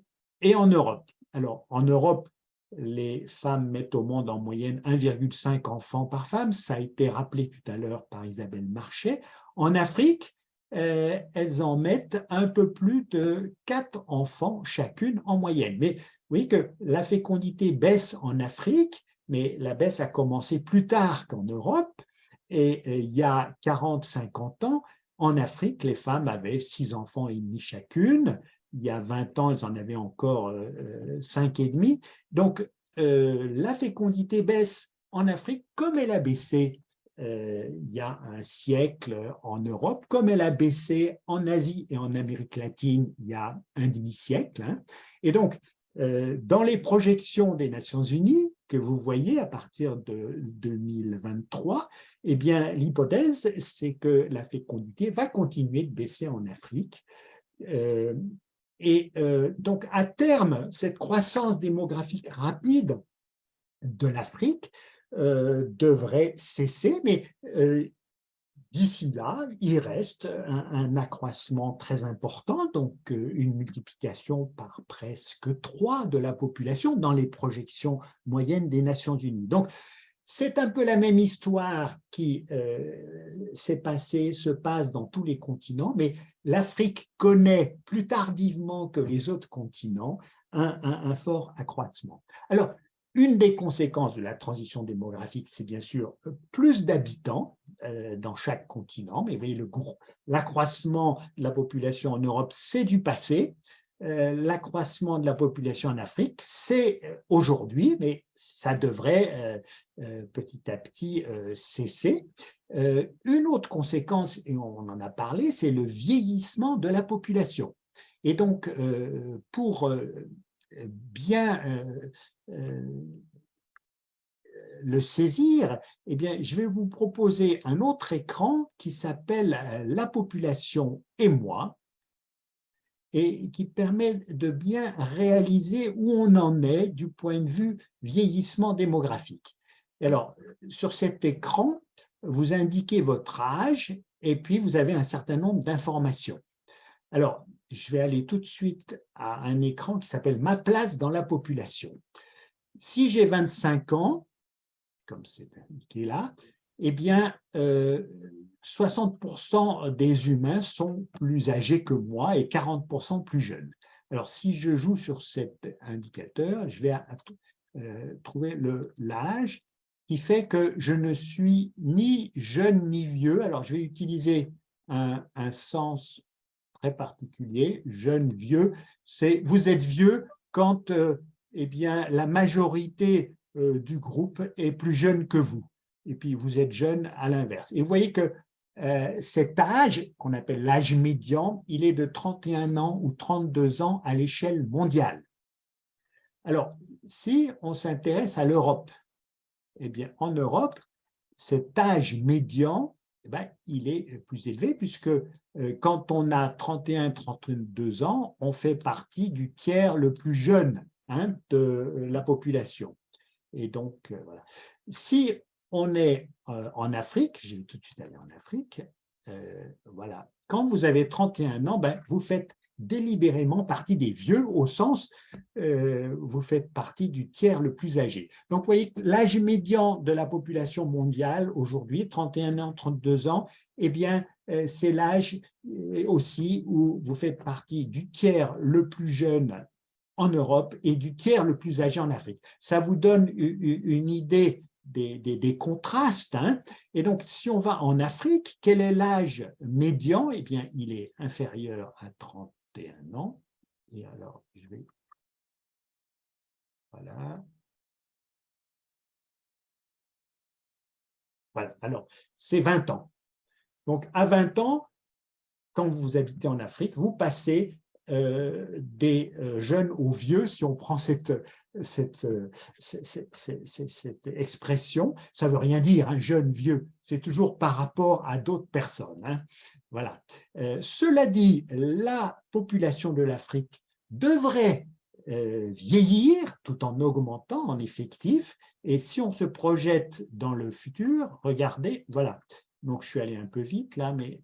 et en Europe. Alors, en Europe, les femmes mettent au monde en moyenne 1,5 enfants par femme. Ça a été rappelé tout à l'heure par Isabelle Marchais. En Afrique, elles en mettent un peu plus de 4 enfants chacune en moyenne. Mais vous voyez que la fécondité baisse en Afrique, mais la baisse a commencé plus tard qu'en Europe. Et il y a 40-50 ans, en Afrique, les femmes avaient 6 enfants et demi chacune. Il y a 20 ans, elles en avaient encore 5 et demi. Donc, la fécondité baisse en Afrique comme elle a baissé il y a un siècle en Europe, comme elle a baissé en Asie et en Amérique latine il y a un demi-siècle. Hein. Et donc, dans les projections des Nations Unies que vous voyez à partir de 2023, eh bien, l'hypothèse, c'est que la fécondité va continuer de baisser en Afrique. Donc, à terme, cette croissance démographique rapide de l'Afrique devrait cesser, mais d'ici là, il reste un accroissement très important, donc une multiplication par presque 3 de la population dans les projections moyennes des Nations Unies. Donc, c'est un peu la même histoire qui se passe dans tous les continents, mais l'Afrique connaît plus tardivement que les autres continents un fort accroissement. Alors, une des conséquences de la transition démographique, c'est bien sûr plus d'habitants dans chaque continent, mais vous voyez, l'accroissement de la population en Europe, c'est du passé. L'accroissement de la population en Afrique, c'est aujourd'hui, mais ça devrait petit à petit cesser. Une autre conséquence, et on en a parlé, c'est le vieillissement de la population. Et donc, pour bien le saisir, eh bien, je vais vous proposer un autre écran qui s'appelle « La population et moi ». et qui permet de bien réaliser où on en est du point de vue vieillissement démographique. Alors, sur cet écran, vous indiquez votre âge et puis vous avez un certain nombre d'informations. Alors, je vais aller tout de suite à un écran qui s'appelle « Ma place dans la population ». Si j'ai 25 ans, comme c'est indiqué là, eh bien, 60% des humains sont plus âgés que moi et 40% plus jeunes. Alors, si je joue sur cet indicateur, je vais trouver l'âge qui fait que je ne suis ni jeune ni vieux. Alors, je vais utiliser un sens très particulier, jeune, vieux. C'est vous êtes vieux quand eh bien, la majorité du groupe est plus jeune que vous. Et puis, vous êtes jeune à l'inverse. Et vous voyez que cet âge, qu'on appelle l'âge médian, il est de 31 ans ou 32 ans à l'échelle mondiale. Alors, si on s'intéresse à l'Europe, eh bien, en Europe, cet âge médian, eh bien, il est plus élevé puisque quand on a 31-32 ans, on fait partie du tiers le plus jeune de la population. Et donc, voilà. Si on est en Afrique, je vais tout de suite aller en Afrique, voilà. Quand vous avez 31 ans, ben, vous faites délibérément partie des vieux, au sens, vous faites partie du tiers le plus âgé. Donc, vous voyez, l'âge médian de la population mondiale aujourd'hui, 31 ans, 32 ans, eh bien, c'est l'âge aussi où vous faites partie du tiers le plus jeune en Europe et du tiers le plus âgé en Afrique. Ça vous donne une idée des contrastes. Et donc, si on va en Afrique, quel est l'âge médian? Eh bien, il est inférieur à 31 ans. Et alors, je vais... Voilà. Voilà. Alors, c'est 20 ans. Donc, à 20 ans, quand vous habitez en Afrique, vous passez des jeunes aux vieux, si on prend cette expression. Ça ne veut rien dire, jeune, vieux, c'est toujours par rapport à d'autres personnes. Voilà. Cela dit, la population de l'Afrique devrait vieillir tout en augmentant en effectif, et si on se projette dans le futur, regardez, voilà. Donc, je suis allé un peu vite là, mais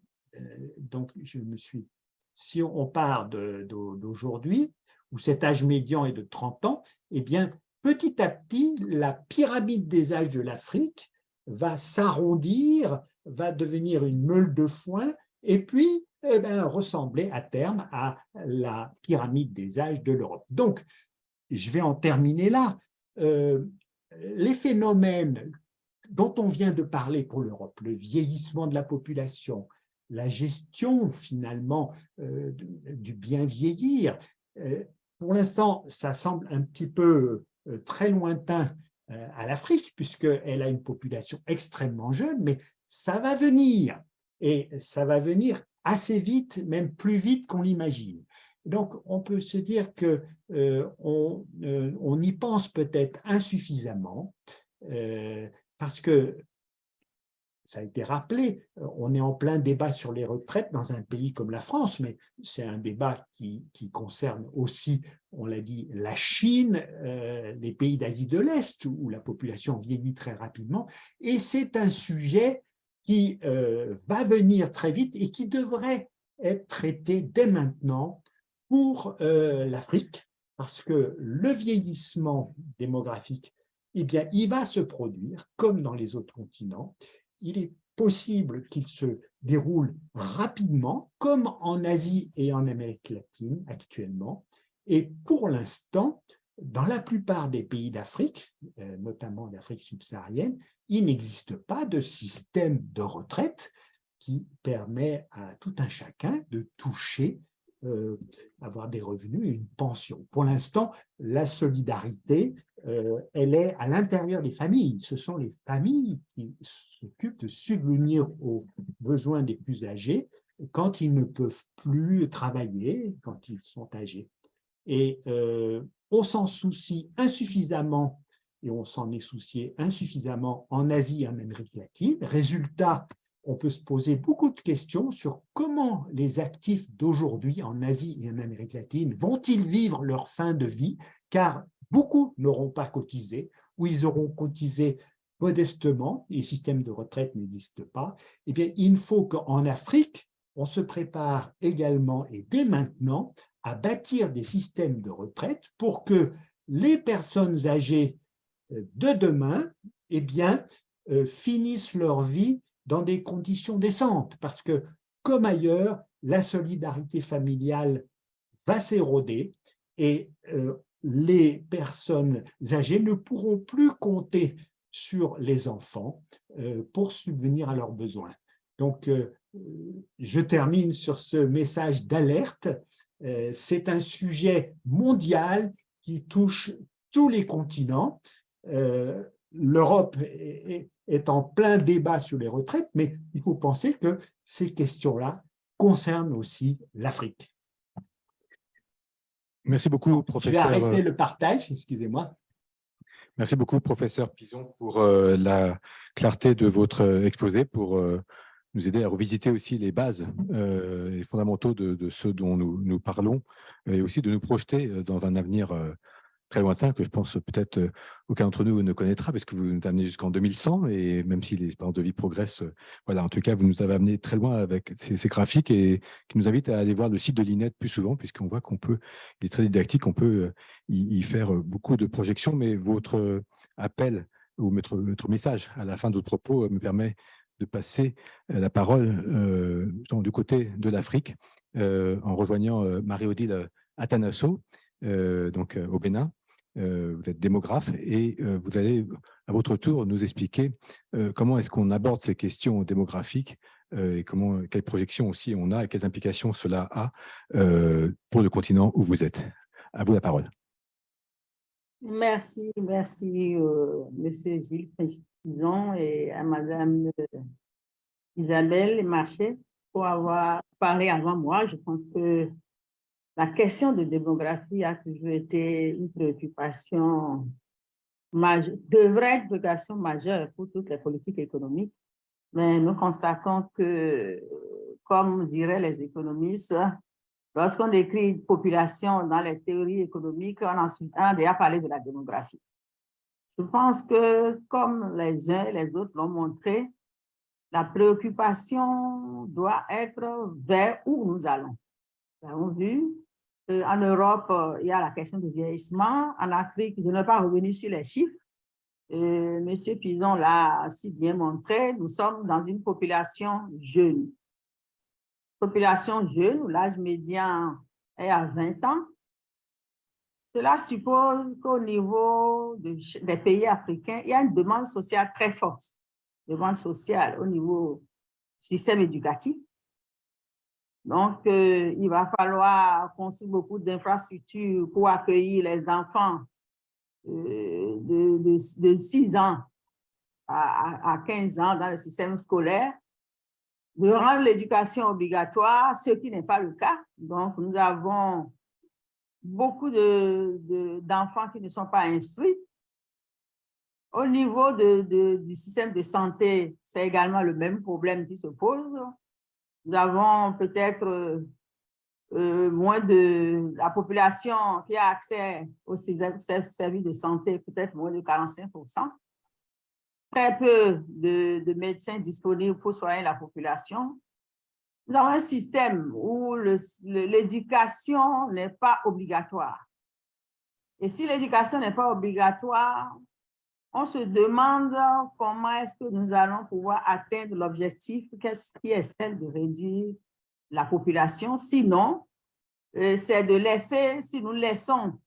donc je me suis... Si on part d'aujourd'hui, où cet âge médian est de 30 ans, eh bien, petit à petit, la pyramide des âges de l'Afrique va s'arrondir, va devenir une meule de foin, et puis eh bien, ressembler à terme à la pyramide des âges de l'Europe. Donc, je vais en terminer là. Les phénomènes dont on vient de parler pour l'Europe, le vieillissement de la population, la gestion finalement du bien vieillir. Pour l'instant, ça semble un petit peu très lointain à l'Afrique, puisqu'elle a une population extrêmement jeune, mais ça va venir, et ça va venir assez vite, même plus vite qu'on l'imagine. Donc, on peut se dire qu'on y pense peut-être insuffisamment, parce que ça a été rappelé, on est en plein débat sur les retraites dans un pays comme la France, mais c'est un débat qui concerne aussi, on l'a dit, la Chine, les pays d'Asie de l'Est, où la population vieillit très rapidement, et c'est un sujet qui va venir très vite et qui devrait être traité dès maintenant pour l'Afrique, parce que le vieillissement démographique, eh bien, il va se produire comme dans les autres continents. Il est possible qu'il se déroule rapidement, comme en Asie et en Amérique latine actuellement. Et pour l'instant, dans la plupart des pays d'Afrique, notamment d'Afrique subsaharienne, il n'existe pas de système de retraite qui permet à tout un chacun de toucher, avoir des revenus et une pension. Pour l'instant, la solidarité, elle est à l'intérieur des familles. Ce sont les familles qui s'occupent de subvenir aux besoins des plus âgés quand ils ne peuvent plus travailler, quand ils sont âgés. Et on s'en soucie insuffisamment, et on s'en est soucié insuffisamment en Asie et en Amérique latine. Résultat, on peut se poser beaucoup de questions sur comment les actifs d'aujourd'hui en Asie et en Amérique latine vont-ils vivre leur fin de vie, car beaucoup n'auront pas cotisé, ou ils auront cotisé modestement, les systèmes de retraite n'existent pas. Eh bien, il faut qu'en Afrique, on se prépare également et dès maintenant à bâtir des systèmes de retraite pour que les personnes âgées de demain, eh bien, finissent leur vie dans des conditions décentes, parce que, comme ailleurs, la solidarité familiale va s'éroder et les personnes âgées ne pourront plus compter sur les enfants pour subvenir à leurs besoins. Donc, je termine sur ce message d'alerte. C'est un sujet mondial qui touche tous les continents. L'Europe est en plein débat sur les retraites, mais il faut penser que ces questions-là concernent aussi l'Afrique. Merci beaucoup, professeur. Je vais arrêter le partage, excusez-moi. Merci beaucoup, professeur Pison, pour la clarté de votre exposé, pour nous aider à revisiter aussi les bases et fondamentaux de ceux dont nous parlons, et aussi de nous projeter dans un avenir très lointain que je pense peut-être aucun d'entre nous ne connaîtra, parce que vous nous amenez jusqu'en 2100, et même si l'espérance de vie progresse, voilà, en tout cas, vous nous avez amené très loin avec ces graphiques, et qui nous invitent à aller voir le site de l'INED plus souvent, puisqu'on voit qu'on peut, il est très didactique, on peut y faire beaucoup de projections, mais votre appel ou votre message à la fin de votre propos me permet de passer la parole du côté de l'Afrique, en rejoignant Marie-Odile Atanasso, donc au Bénin. Vous êtes démographe et vous allez à votre tour nous expliquer comment est-ce qu'on aborde ces questions démographiques et quelles projections aussi on a et quelles implications cela a pour le continent où vous êtes. À vous la parole. Merci, Monsieur Gilles Pison et à Madame Isabelle Marché pour avoir parlé avant moi. Je pense que la question de démographie a toujours été une préoccupation majeure, devrait être une préoccupation majeure pour toutes les politiques économiques. Mais nous constatons que, comme diraient les économistes, lorsqu'on décrit une population dans les théories économiques, on a déjà parlé de la démographie. Je pense que, comme les uns et les autres l'ont montré, la préoccupation doit être vers où nous allons. Nous avons vu en Europe, il y a la question du vieillissement. En Afrique, je ne vais pas revenir sur les chiffres. Monsieur Pison l'a si bien montré, nous sommes dans une population jeune. Population jeune, où l'âge médian est à 20 ans. Cela suppose qu'au niveau des pays africains, il y a une demande sociale très forte. Demande sociale au niveau du système éducatif. Donc, il va falloir construire beaucoup d'infrastructures pour accueillir les enfants de 6 ans à 15 ans dans le système scolaire, de rendre l'éducation obligatoire, ce qui n'est pas le cas. Donc, nous avons beaucoup d'enfants qui ne sont pas instruits. Au niveau du système de santé, c'est également le même problème qui se pose. Nous avons peut-être moins de la population qui a accès aux services de santé, peut-être moins de 45%. Très peu de médecins disponibles pour soigner la population. Nous avons un système où l'éducation n'est pas obligatoire. Et si l'éducation n'est pas obligatoire, on se demande comment est-ce que nous allons pouvoir atteindre l'objectif qui est celle de réduire la population. Sinon, c'est de laisser, si nous laissons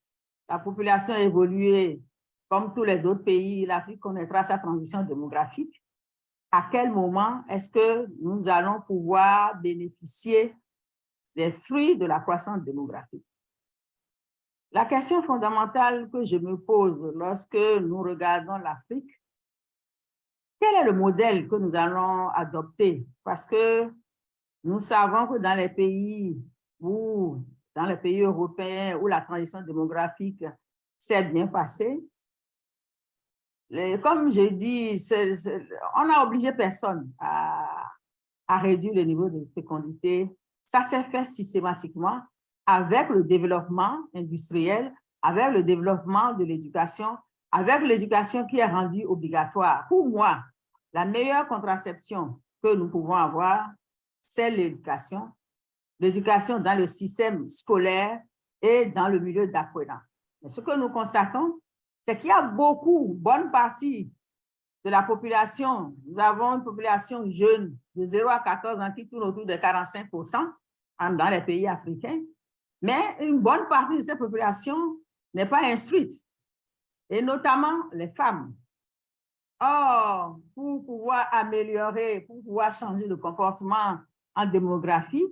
la population évoluer comme tous les autres pays, l'Afrique connaîtra sa transition démographique. À quel moment est-ce que nous allons pouvoir bénéficier des fruits de la croissance démographique? La question fondamentale que je me pose lorsque nous regardons l'Afrique, quel est le modèle que nous allons adopter? Parce que nous savons que dans les pays européens où la transition démographique s'est bien passée, comme je dis, on n'a obligé personne à réduire le niveau de fécondité. Ça s'est fait systématiquement avec le développement industriel, avec le développement de l'éducation, avec l'éducation qui est rendue obligatoire. Pour moi, la meilleure contraception que nous pouvons avoir, c'est l'éducation dans le système scolaire et dans le milieu d'apprenant. Mais ce que nous constatons, c'est qu'il y a bonne partie de la population. Nous avons une population jeune de 0 à 14 ans qui tourne autour de 45% dans les pays africains. Mais une bonne partie de cette population n'est pas instruite, et notamment les femmes. Or, pour pouvoir améliorer, pour pouvoir changer le comportement en démographie,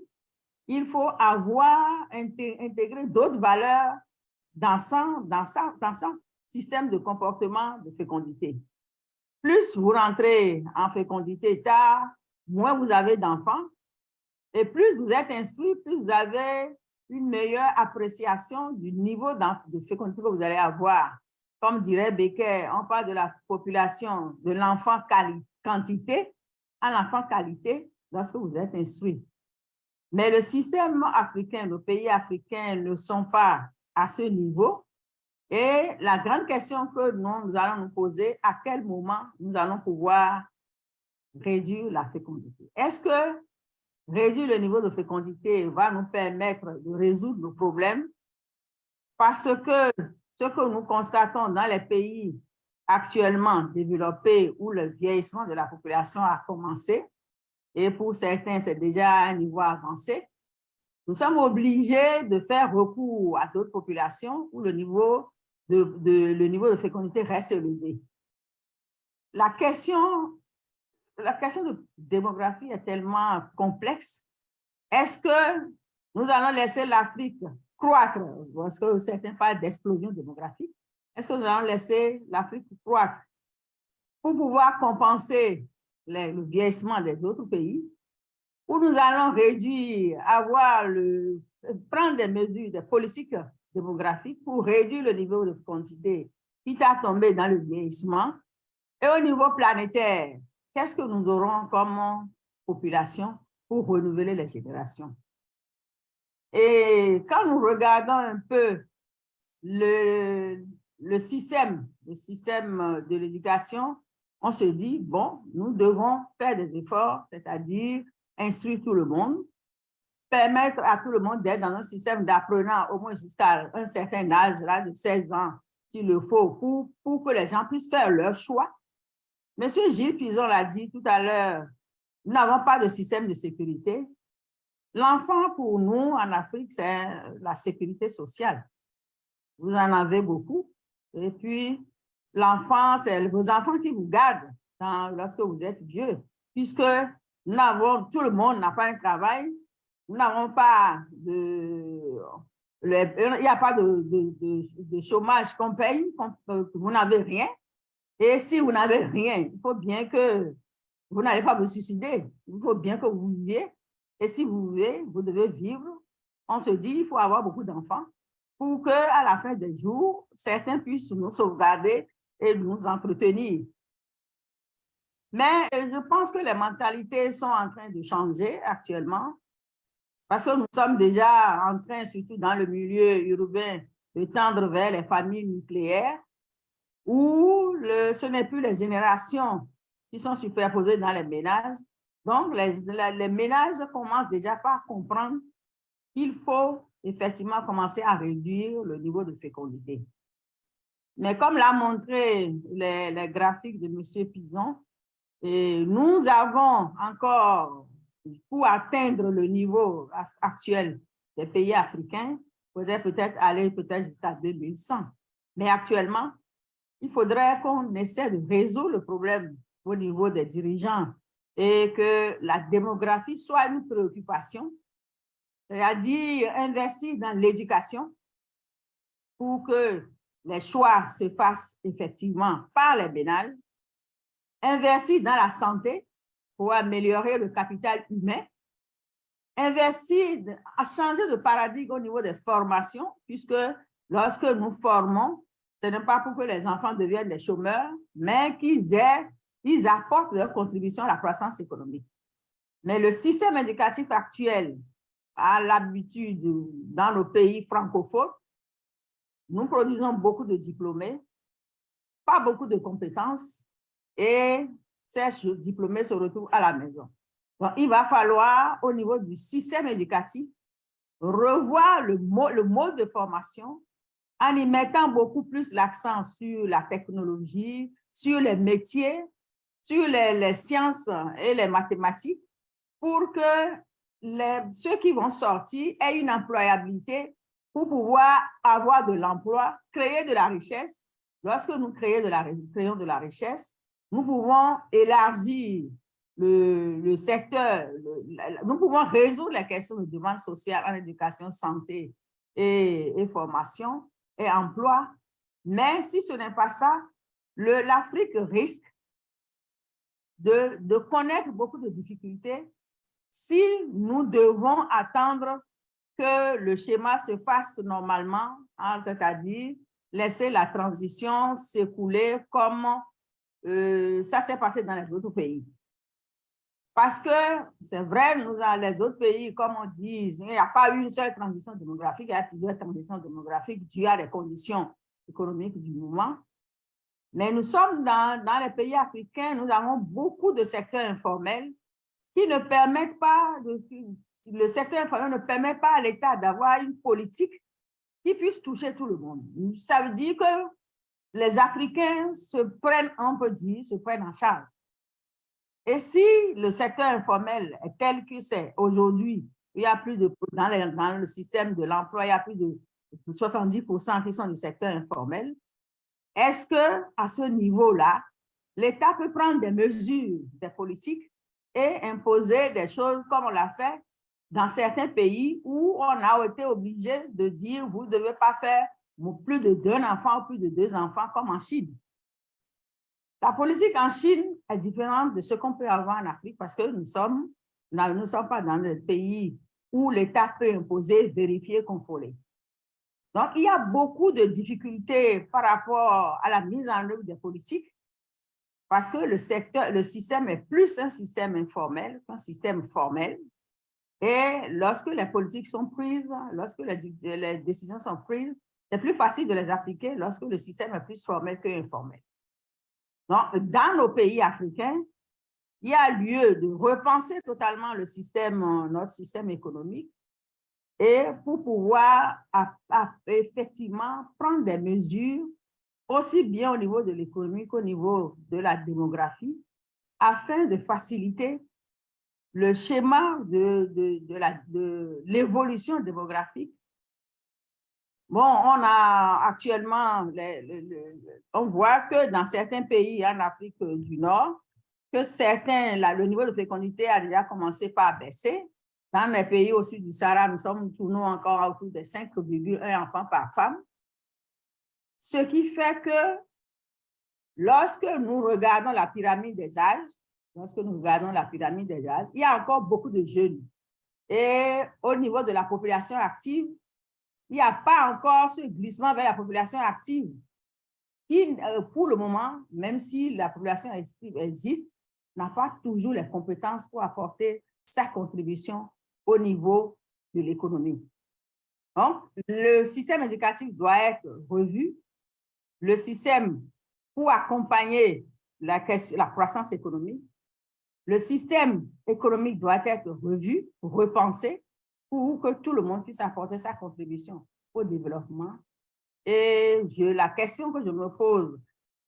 il faut avoir intégré d'autres valeurs dans son système de comportement de fécondité. Plus vous rentrez en fécondité tard, moins vous avez d'enfants, et plus vous êtes instruit, plus vous avez une meilleure appréciation du niveau de fécondité que vous allez avoir. Comme dirait Becker, on parle de la population, de l'enfant quantité à l'enfant qualité lorsque vous êtes instruit. Mais le système africain, nos pays africains ne sont pas à ce niveau. Et la grande question que nous allons nous poser, à quel moment nous allons pouvoir réduire la fécondité? Est-ce que réduire le niveau de fécondité va nous permettre de résoudre nos problèmes? Parce que ce que nous constatons dans les pays actuellement développés où le vieillissement de la population a commencé, et pour certains, c'est déjà à un niveau avancé, nous sommes obligés de faire recours à d'autres populations où le niveau de fécondité reste élevé. La question de démographie est tellement complexe. Est-ce que nous allons laisser l'Afrique croître, parce que certains parlent d'explosion démographique, est-ce que nous allons laisser l'Afrique croître pour pouvoir compenser le vieillissement des autres pays, ou nous allons réduire, prendre des mesures, des politiques démographiques pour réduire le niveau de fécondité qui a tombé dans le vieillissement? Et au niveau planétaire, qu'est-ce que nous aurons comme population pour renouveler les générations? Et quand nous regardons un peu le système de l'éducation, on se dit, bon, nous devons faire des efforts, c'est-à-dire instruire tout le monde, permettre à tout le monde d'être dans un système d'apprenant au moins jusqu'à un certain âge, là, de 16 ans, s'il le faut, pour que les gens puissent faire leur choix. Monsieur Gilles Pison l'a dit tout à l'heure, nous n'avons pas de système de sécurité. L'enfant, pour nous, en Afrique, c'est la sécurité sociale. Vous en avez beaucoup. Et puis, l'enfant, c'est vos enfants qui vous gardent lorsque vous êtes vieux, puisque tout le monde n'a pas un travail, nous n'avons pas il n'y a pas de chômage qu'on paye, vous n'avez rien. Et si vous n'avez rien, il faut bien que vous n'allez pas vous suicider. Il faut bien que vous viviez. Et si vous vivez, vous devez vivre. On se dit, il faut avoir beaucoup d'enfants pour qu'à la fin des jours, certains puissent nous sauvegarder et nous entretenir. Mais je pense que les mentalités sont en train de changer actuellement parce que nous sommes déjà en train, surtout dans le milieu urbain, de tendre vers les familles nucléaires où ce n'est plus les générations qui sont superposées dans les ménages. Donc, les ménages commencent déjà par comprendre qu'il faut effectivement commencer à réduire le niveau de fécondité. Mais comme l'a montré les graphiques de M. Pison, nous avons encore, pour atteindre le niveau actuel des pays africains, il faudrait peut-être aller jusqu'à 2100. Mais actuellement, il faudrait qu'on essaie de résoudre le problème au niveau des dirigeants et que la démographie soit une préoccupation, c'est-à-dire investir dans l'éducation pour que les choix se fassent effectivement par les ménages, investir dans la santé pour améliorer le capital humain, investir à changer de paradigme au niveau des formations, puisque lorsque nous formons, ce n'est pas pour que les enfants deviennent des chômeurs, mais qu'ils apportent leur contribution à la croissance économique. Mais le système éducatif actuel a l'habitude, dans nos pays francophones, nous produisons beaucoup de diplômés, pas beaucoup de compétences, et ces diplômés se retrouvent à la maison. Donc, il va falloir, au niveau du système éducatif, revoir le mode de formation en y mettant beaucoup plus l'accent sur la technologie, sur les métiers, sur les sciences et les mathématiques, pour que ceux qui vont sortir aient une employabilité pour pouvoir avoir de l'emploi, créer de la richesse. Lorsque nous créons de la richesse, nous pouvons élargir le secteur, nous pouvons résoudre la question de demande sociale en éducation, santé et formation et emploi. Mais si ce n'est pas ça, l'Afrique risque de connaître beaucoup de difficultés si nous devons attendre que le schéma se fasse normalement, hein, c'est-à-dire laisser la transition s'écouler comme ça s'est passé dans les autres pays. Parce que c'est vrai, nous, dans les autres pays, comme on dit, il n'y a pas eu une seule transition démographique, il y a plusieurs transitions démographiques dues à des conditions économiques du moment. Mais nous sommes dans les pays africains, nous avons beaucoup de secteurs informels qui ne permettent pas, le secteur informel ne permet pas à l'État d'avoir une politique qui puisse toucher tout le monde. Ça veut dire que les Africains se prennent, on peut dire, se prennent en charge. Et si le secteur informel est tel que c'est aujourd'hui, il y a plus de, dans le système de l'emploi, il y a plus de 70% qui sont du secteur informel, est-ce qu'à ce niveau-là, l'État peut prendre des mesures, des politiques et imposer des choses comme on l'a fait dans certains pays où on a été obligé de dire vous ne devez pas faire plus de 2 enfants ou plus de 2 enfants comme en Chine. La politique en Chine est différente de ce qu'on peut avoir en Afrique parce que nous ne sommes pas dans des pays où l'État peut imposer, vérifier, contrôler. Donc, il y a beaucoup de difficultés par rapport à la mise en œuvre des politiques parce que le système est plus un système informel qu'un système formel. Et lorsque les politiques sont prises, lorsque les décisions sont prises, c'est plus facile de les appliquer lorsque le système est plus formel qu'informel. Donc, dans nos pays africains, il y a lieu de repenser totalement notre système économique et pour pouvoir effectivement prendre des mesures aussi bien au niveau de l'économie qu'au niveau de la démographie afin de faciliter le schéma de l'évolution démographique. Bon, on a actuellement, on voit que dans certains pays en Afrique du Nord, que le niveau de fécondité a déjà commencé par baisser. Dans les pays au sud du Sahara, nous tournons encore autour de 5,1 enfants par femme. Ce qui fait que lorsque nous regardons la pyramide des âges, il y a encore beaucoup de jeunes. Et au niveau de la population active, il n'y a pas encore ce glissement vers la population active qui, pour le moment, même si la population active existe, n'a pas toujours les compétences pour apporter sa contribution au niveau de l'économie. Donc, le système éducatif doit être revu. Le système pour accompagner la croissance économique. Le système économique doit être revu, repensé, pour que tout le monde puisse apporter sa contribution au développement. Et la question que je me pose,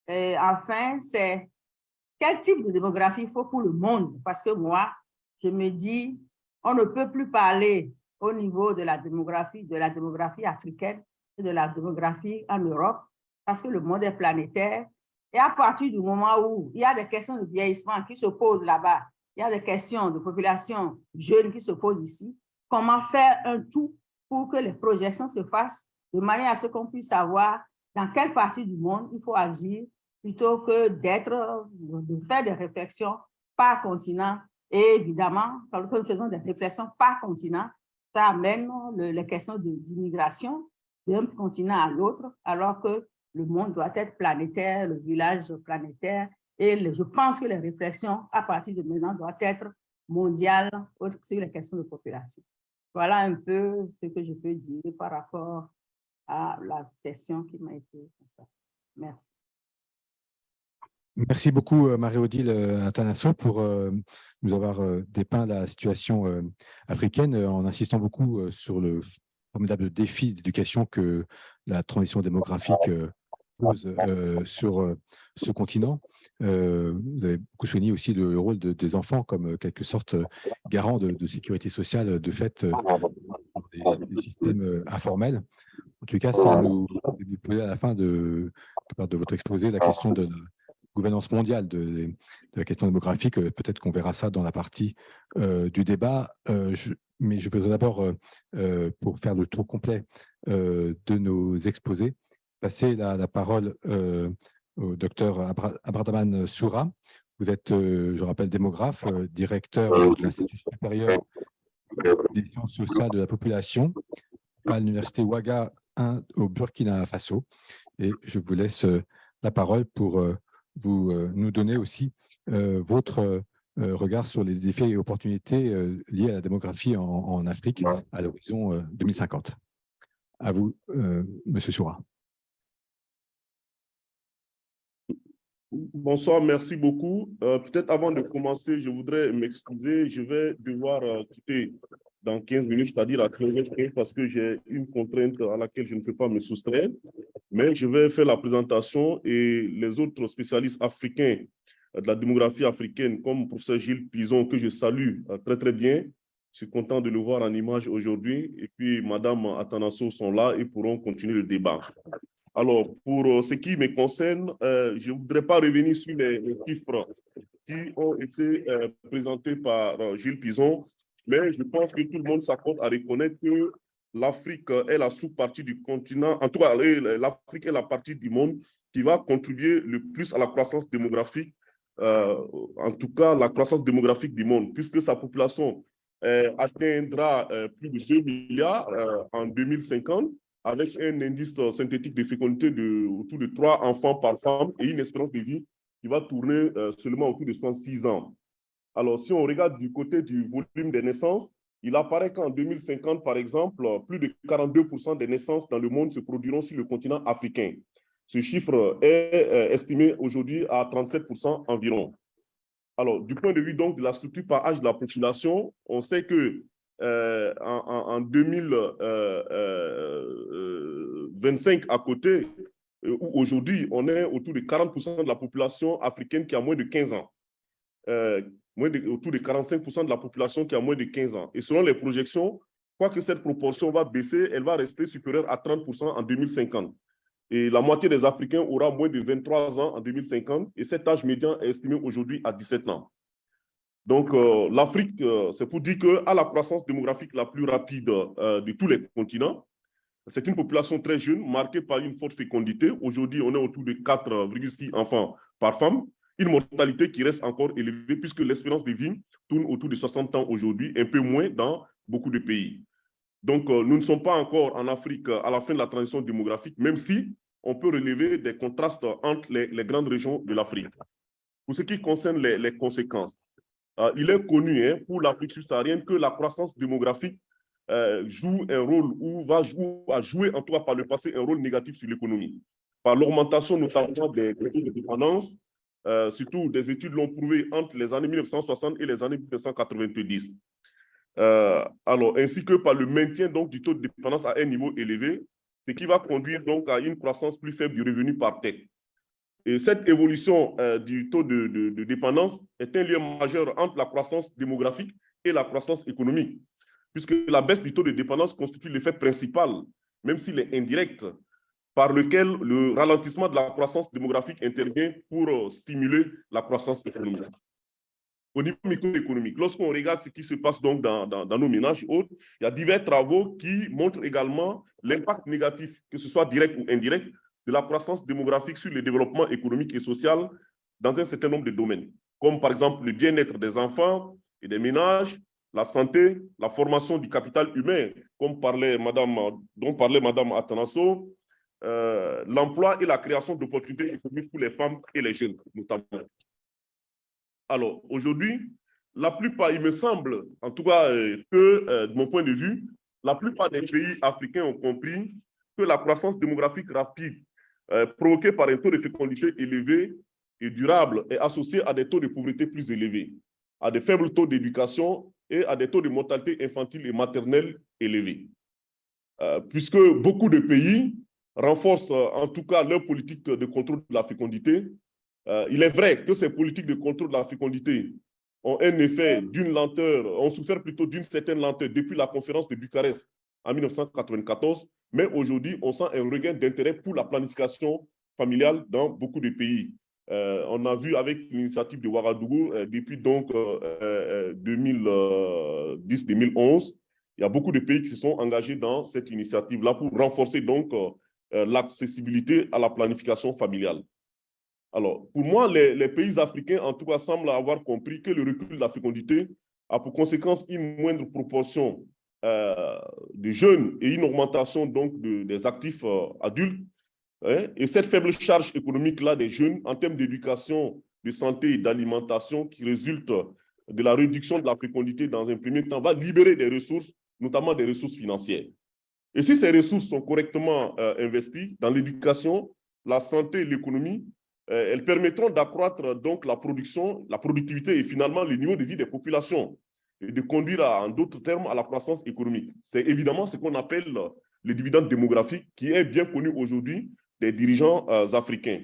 enfin, c'est quel type de démographie il faut pour le monde? Parce que moi, je me dis, on ne peut plus parler au niveau de la démographie africaine et de la démographie en Europe, parce que le monde est planétaire. Et à partir du moment où il y a des questions de vieillissement qui se posent là-bas, il y a des questions de population jeune qui se posent ici, comment faire un tout pour que les projections se fassent de manière à ce qu'on puisse savoir dans quelle partie du monde il faut agir plutôt que de faire des réflexions par continent. Et évidemment, quand nous faisons des réflexions par continent, ça amène les questions d'immigration d'un continent à l'autre, alors que le monde doit être planétaire, le village planétaire. Et je pense que les réflexions, à partir de maintenant, doivent être mondiale sur les questions de population. Voilà un peu ce que je peux dire par rapport à la session qui m'a été consacrée. Merci. Merci beaucoup, Marie-Odile Atanasso, pour nous avoir dépeint la situation africaine en insistant beaucoup sur le formidable défi d'éducation que la transition démographique pose sur ce continent. Vous avez beaucoup souligné aussi le rôle des enfants comme quelque sorte garant de sécurité sociale de fait dans des systèmes informels. En tout cas, ça nous posait à la fin de votre exposé la question de la gouvernance mondiale de la question démographique. Peut-être qu'on verra ça dans la partie du débat. Mais je voudrais d'abord, pour faire le tour complet de nos exposés, passer la parole au docteur Abradaman Soura. Vous êtes, je rappelle, démographe, directeur de l'Institut supérieur des sciences sociales de la population à l'université Ouaga 1 au Burkina Faso. Et je vous laisse la parole pour nous donner aussi votre regard sur les défis et opportunités liées à la démographie en Afrique à l'horizon 2050. À vous, Monsieur Soura. Bonsoir, merci beaucoup. Peut-être avant de commencer, je voudrais m'excuser. Je vais devoir quitter dans 15 minutes, c'est-à-dire à 15h15, parce que j'ai une contrainte à laquelle je ne peux pas me soustraire. Mais je vais faire la présentation et les autres spécialistes africains de la démographie africaine, comme le professeur Gilles Pison, que je salue très, très bien. Je suis content de le voir en image aujourd'hui. Et puis, Madame Atanasso sont là et pourront continuer le débat. Alors, pour ce qui me concerne, je ne voudrais pas revenir sur les chiffres qui ont été présentés par Gilles Pison, mais je pense que tout le monde s'accorde à reconnaître que l'Afrique est la sous-partie du continent, en tout cas, l'Afrique est la partie du monde qui va contribuer le plus à la croissance démographique, en tout cas la croissance démographique du monde, puisque sa population atteindra plus de 2 milliards en 2050, avec un indice synthétique de fécondité autour de 3 enfants par femme et une espérance de vie qui va tourner seulement autour de 66 ans. Alors, si on regarde du côté du volume des naissances, il apparaît qu'en 2050, par exemple, plus de 42% des naissances dans le monde se produiront sur le continent africain. Ce chiffre est estimé aujourd'hui à 37% environ. Alors, du point de vue donc de la structure par âge de la population, on sait que en 2025 à côté, où aujourd'hui, on est autour de 40% de la population africaine qui a moins de 15 ans. Autour de 45% de la population qui a moins de 15 ans. Et selon les projections, quoique cette proportion va baisser, elle va rester supérieure à 30% en 2050. Et la moitié des Africains aura moins de 23 ans en 2050 et cet âge médian est estimé aujourd'hui à 17 ans. Donc, l'Afrique, c'est pour dire qu'à la croissance démographique la plus rapide de tous les continents, c'est une population très jeune, marquée par une forte fécondité. Aujourd'hui, on est autour de 4,6 enfants par femme, une mortalité qui reste encore élevée puisque l'espérance de vie tourne autour de 60 ans aujourd'hui, un peu moins dans beaucoup de pays. Donc, nous ne sommes pas encore en Afrique à la fin de la transition démographique, même si on peut relever des contrastes entre les grandes régions de l'Afrique. Pour ce qui concerne les conséquences, il est connu pour l'Afrique subsaharienne que la croissance démographique joue un rôle ou a joué en tout cas par le passé un rôle négatif sur l'économie. Par l'augmentation notamment des taux de dépendance, surtout des études l'ont prouvé entre les années 1960 et les années 1990. Alors, ainsi que par le maintien donc, du taux de dépendance à un niveau élevé, ce qui va conduire donc à une croissance plus faible du revenu par tête. Et cette évolution du taux de dépendance est un lien majeur entre la croissance démographique et la croissance économique, puisque la baisse du taux de dépendance constitue l'effet principal, même s'il est indirect, par lequel le ralentissement de la croissance démographique intervient pour stimuler la croissance économique. Au niveau microéconomique, lorsqu'on regarde ce qui se passe donc dans nos ménages et autres, il y a divers travaux qui montrent également l'impact négatif, que ce soit direct ou indirect, de la croissance démographique sur le développement économique et social dans un certain nombre de domaines, comme par exemple le bien-être des enfants et des ménages, la santé, la formation du capital humain, comme dont parlait Mme Atanasso, l'emploi et la création d'opportunités économiques pour les femmes et les jeunes, notamment. Alors, aujourd'hui, la plupart, il me semble, en tout cas, que, de mon point de vue, la plupart des pays africains ont compris que la croissance démographique rapide provoquée par un taux de fécondité élevé et durable est associée à des taux de pauvreté plus élevés, à des faibles taux d'éducation et à des taux de mortalité infantile et maternelle élevés. Puisque beaucoup de pays renforcent en tout cas leur politique de contrôle de la fécondité. Il est vrai que ces politiques de contrôle de la fécondité ont un effet d'une lenteur, ont souffert plutôt d'une certaine lenteur depuis la conférence de Bucarest en 1994, mais aujourd'hui, on sent un regain d'intérêt pour la planification familiale dans beaucoup de pays. On a vu avec l'initiative de Ouagadougou depuis donc 2010-2011, il y a beaucoup de pays qui se sont engagés dans cette initiative-là pour renforcer donc l'accessibilité à la planification familiale. Alors, pour moi, les pays africains, en tout cas, semblent avoir compris que le recul de la fécondité a pour conséquence une moindre proportion de jeunes et une augmentation donc des actifs adultes. Hein, et cette faible charge économique-là des jeunes en termes d'éducation, de santé et d'alimentation qui résulte de la réduction de la fécondité dans un premier temps va libérer des ressources, notamment des ressources financières. Et si ces ressources sont correctement investies dans l'éducation, la santé et l'économie, elles permettront d'accroître donc la production, la productivité et finalement le niveau de vie des populations et de conduire en d'autres termes à la croissance économique. C'est évidemment ce qu'on appelle le dividende démographique qui est bien connu aujourd'hui des dirigeants africains.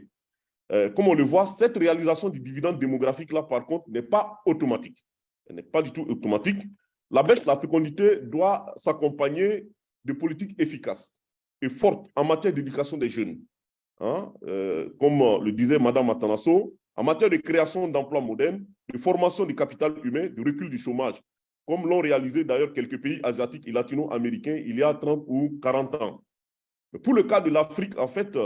Comme on le voit, cette réalisation du dividende démographique-là, par contre, n'est pas automatique. Elle n'est pas du tout automatique. La baisse de la fécondité doit s'accompagner de politiques efficaces et fortes en matière d'éducation des jeunes. Hein, comme le disait Mme Atanasso, en matière de création d'emplois modernes, de formation du capital humain, de recul du chômage, comme l'ont réalisé d'ailleurs quelques pays asiatiques et latino-américains il y a 30 ou 40 ans. Mais pour le cas de l'Afrique, en fait,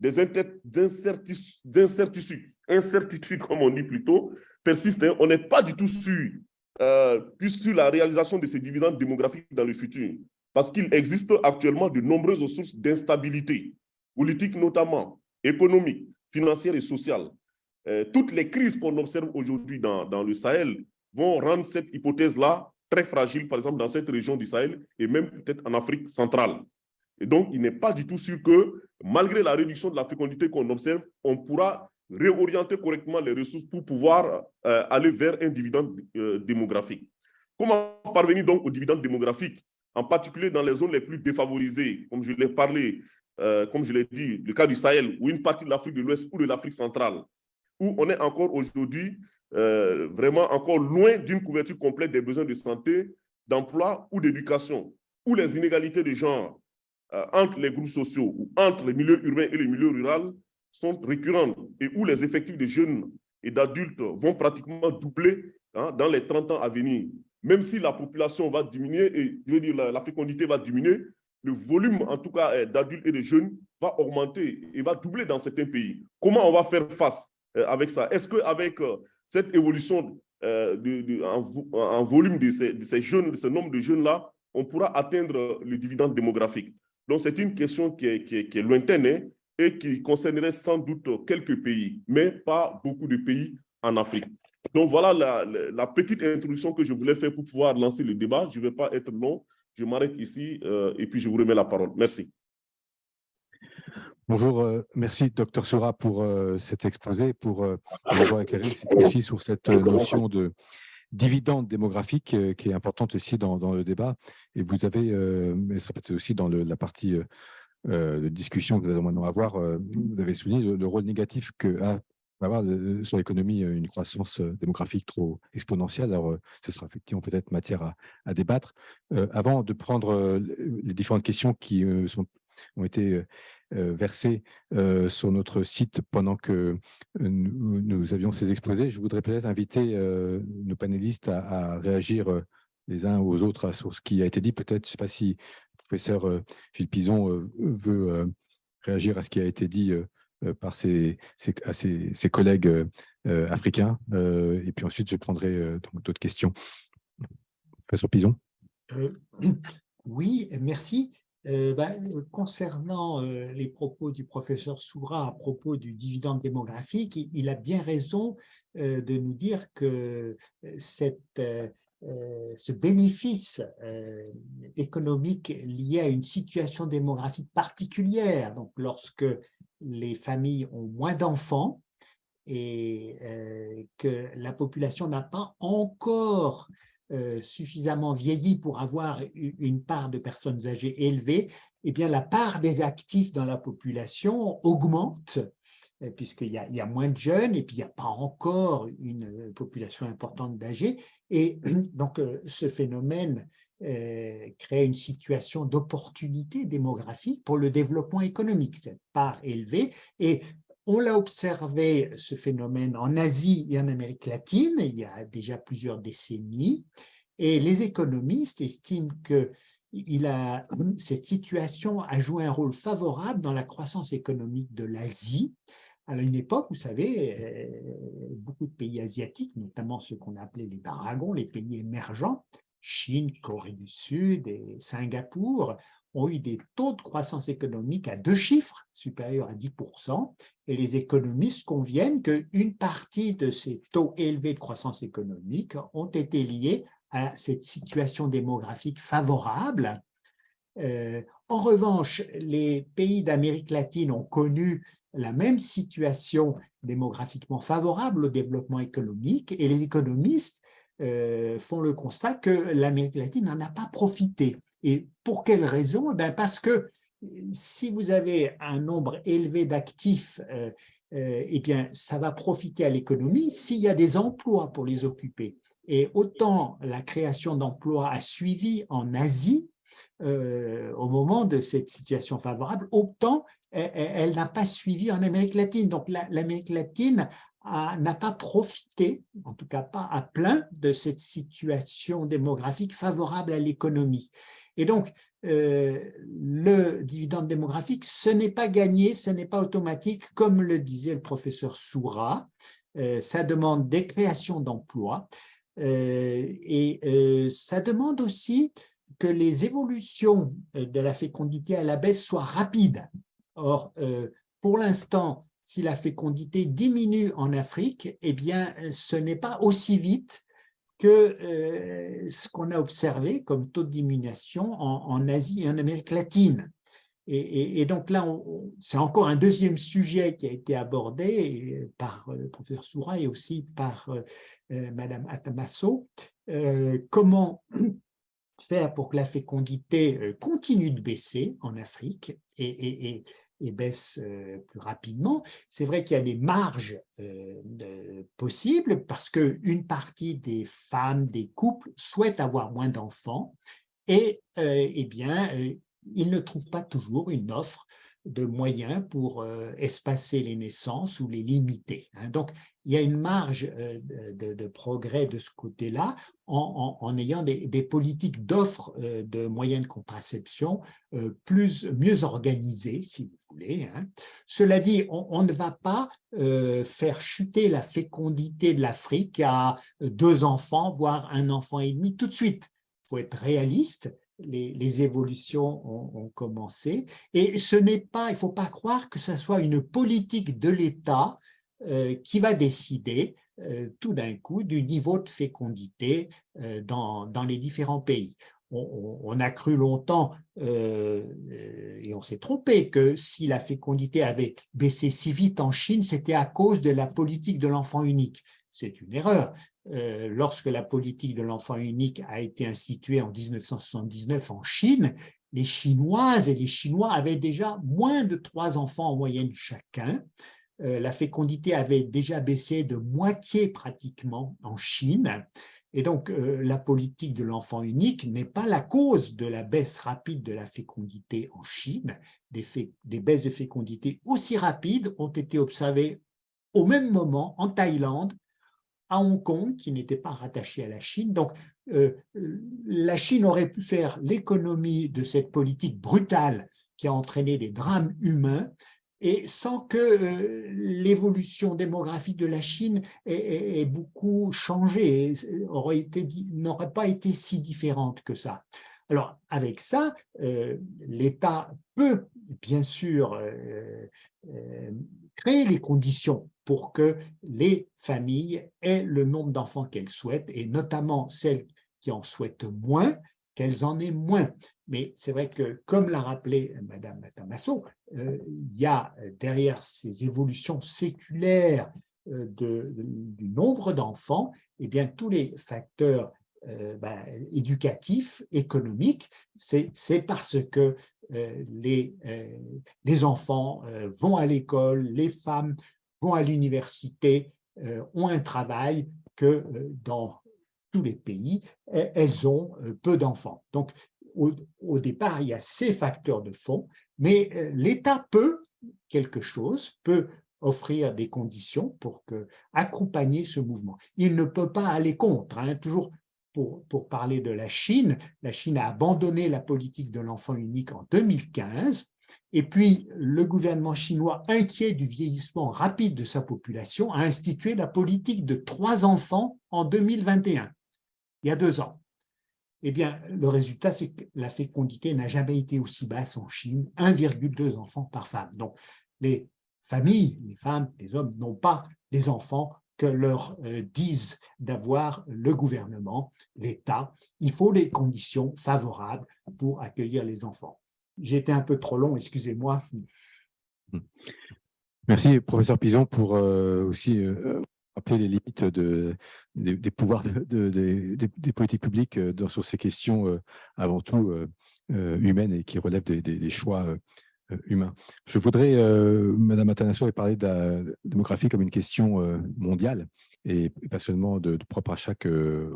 des incertitudes, comme on dit plutôt, persistent. Hein. On n'est pas du tout sûr, sur la réalisation de ces dividendes démographiques dans le futur, parce qu'il existe actuellement de nombreuses sources d'instabilité, politique notamment, économique, financière et sociale. Toutes les crises qu'on observe aujourd'hui dans le Sahel vont rendre cette hypothèse-là très fragile, par exemple dans cette région du Sahel et même peut-être en Afrique centrale. Et donc, il n'est pas du tout sûr que, malgré la réduction de la fécondité qu'on observe, on pourra réorienter correctement les ressources pour pouvoir aller vers un dividende démographique. Comment parvenir donc au dividende démographique, en particulier dans les zones les plus défavorisées, comme je l'ai parlé, comme je l'ai dit, le cas du Sahel, ou une partie de l'Afrique de l'Ouest ou de l'Afrique centrale, où on est encore aujourd'hui vraiment encore loin d'une couverture complète des besoins de santé, d'emploi ou d'éducation, où les inégalités de genre entre les groupes sociaux ou entre les milieux urbains et les milieux ruraux sont récurrentes et où les effectifs de jeunes et d'adultes vont pratiquement doubler dans les 30 ans à venir. Même si la population va diminuer et je veux dire, la fécondité va diminuer, le volume en tout cas d'adultes et de jeunes va augmenter et va doubler dans certains pays. Comment on va faire face avec ça? Est-ce qu'avec cette évolution en volume de ces jeunes, de ce nombre de jeunes-là, on pourra atteindre le dividende démographique? Donc, c'est une question qui est lointaine, hein, et qui concernerait sans doute quelques pays, mais pas beaucoup de pays en Afrique. Donc, voilà la petite introduction que je voulais faire pour pouvoir lancer le débat. Je ne vais pas être long. Je m'arrête ici et puis je vous remets la parole. Merci. Bonjour, merci Dr Soura pour cet exposé, pour avoir éclairé aussi sur cette notion de dividende démographique qui est importante aussi dans le débat. Et vous avez, elle se répète aussi dans la partie de discussion que nous allons maintenant avoir, vous avez souligné le rôle négatif que va avoir sur l'économie une croissance démographique trop exponentielle. Alors, ce sera effectivement peut-être matière à débattre. Avant de prendre les différentes questions qui ont été versées sur notre site pendant que nous avions ces exposés, je voudrais peut-être inviter nos panélistes à réagir les uns aux autres sur ce qui a été dit. Peut-être, je ne sais pas si le professeur Gilles Pison veut réagir à ce qui a été dit par ses collègues africains. Et puis ensuite, je prendrai d'autres questions. Professeur Pison. Oui, merci. Concernant les propos du professeur Soura à propos du dividende démographique, il a bien raison de nous dire que ce bénéfice économique lié à une situation démographique particulière, donc lorsque les familles ont moins d'enfants et que la population n'a pas encore suffisamment vieilli pour avoir une part de personnes âgées élevée, eh bien, la part des actifs dans la population augmente, puisqu'il y a moins de jeunes et puis il n'y a pas encore une population importante d'âgés. Et donc, ce phénomène crée une situation d'opportunité démographique pour le développement économique, cette part élevée. Et on l'a observé, ce phénomène, en Asie et en Amérique latine, il y a déjà plusieurs décennies, et les économistes estiment que cette situation a joué un rôle favorable dans la croissance économique de l'Asie. À une époque, vous savez, beaucoup de pays asiatiques, notamment ceux qu'on appelait les dragons, les pays émergents, Chine, Corée du Sud et Singapour, ont eu des taux de croissance économique à 2 chiffres, supérieurs à 10%, et les économistes conviennent qu'une partie de ces taux élevés de croissance économique ont été liés à cette situation démographique favorable. En revanche, les pays d'Amérique latine ont connu la même situation démographiquement favorable au développement économique, et les économistes font le constat que l'Amérique latine n'en a pas profité. Et pour quelle raison? Parce que si vous avez un nombre élevé d'actifs, eh bien, ça va profiter à l'économie s'il y a des emplois pour les occuper. Et autant la création d'emplois a suivi en Asie au moment de cette situation favorable, autant elle n'a pas suivi en Amérique latine. Donc l'Amérique latine n'a pas profité, en tout cas pas à plein, de cette situation démographique favorable à l'économie. Et donc, le dividende démographique, ce n'est pas gagné, ce n'est pas automatique, comme le disait le professeur Soura. Ça demande des créations d'emplois et ça demande aussi que les évolutions de la fécondité à la baisse soient rapides. Or, pour l'instant, si la fécondité diminue en Afrique, eh bien, ce n'est pas aussi vite que ce qu'on a observé comme taux de diminution en Asie et en Amérique latine. Et donc là, c'est encore un deuxième sujet qui a été abordé par le professeur Soura et aussi par Madame Atamasso. Comment faire pour que la fécondité continue de baisser en Afrique et baisse plus rapidement. C'est vrai qu'il y a des marges possibles parce qu'une partie des femmes, des couples souhaitent avoir moins d'enfants et eh bien, ils ne trouvent pas toujours une offre de moyens pour espacer les naissances ou les limiter. Donc, il y a une marge de progrès de ce côté-là en ayant des politiques d'offres de moyens de contraception mieux organisées, si vous voulez. Cela dit, on ne va pas faire chuter la fécondité de l'Afrique à 2 enfants, voire 1 enfant et demi tout de suite. Il faut être réaliste. Les évolutions ont commencé et ce n'est pas, il ne faut pas croire que ce soit une politique de l'État qui va décider tout d'un coup du niveau de fécondité dans les différents pays. On a cru longtemps et on s'est trompé que si la fécondité avait baissé si vite en Chine, c'était à cause de la politique de l'enfant unique. C'est une erreur. Lorsque la politique de l'enfant unique a été instituée en 1979 en Chine, les Chinoises et les Chinois avaient déjà moins de 3 enfants en moyenne chacun. La fécondité avait déjà baissé de moitié pratiquement en Chine. Et donc, la politique de l'enfant unique n'est pas la cause de la baisse rapide de la fécondité en Chine. Des baisses de fécondité aussi rapides ont été observées au même moment en Thaïlande, à Hong Kong, qui n'était pas rattaché à la Chine. Donc, la Chine aurait pu faire l'économie de cette politique brutale qui a entraîné des drames humains, et sans que l'évolution démographique de la Chine ait beaucoup changé, n'aurait pas été si différente que ça. Alors, avec ça, l'État peut bien sûr créer les conditions pour que les familles aient le nombre d'enfants qu'elles souhaitent, et notamment celles qui en souhaitent moins, qu'elles en aient moins. Mais c'est vrai que, comme l'a rappelé Madame Matamasso, il y a derrière ces évolutions séculaires du nombre d'enfants, eh bien, tous les facteurs éducatifs, économiques, c'est parce que les enfants vont à l'école, les femmes vont à l'université, ont un travail, que dans tous les pays, elles ont peu d'enfants. Donc, au départ, il y a ces facteurs de fond, mais l'État peut offrir des conditions pour accompagner ce mouvement. Il ne peut pas aller contre. Toujours pour parler de la Chine a abandonné la politique de l'enfant unique en 2015, et puis le gouvernement chinois, inquiet du vieillissement rapide de sa population, a institué la politique de 3 enfants en 2021, il y a 2 ans. Eh bien, le résultat, c'est que la fécondité n'a jamais été aussi basse en Chine, 1,2 enfants par femme. Donc, les familles, les femmes, les hommes n'ont pas les enfants que leur disent d'avoir le gouvernement, l'État. Il faut des conditions favorables pour accueillir les enfants. J'ai été un peu trop long, excusez-moi. Merci, professeur Pizon, pour aussi rappeler les limites des pouvoirs des politiques publiques sur ces questions avant tout humaines et qui relèvent des choix humain. Je voudrais, Madame Atanasso, parler de la démographie comme une question mondiale et pas seulement propre à chaque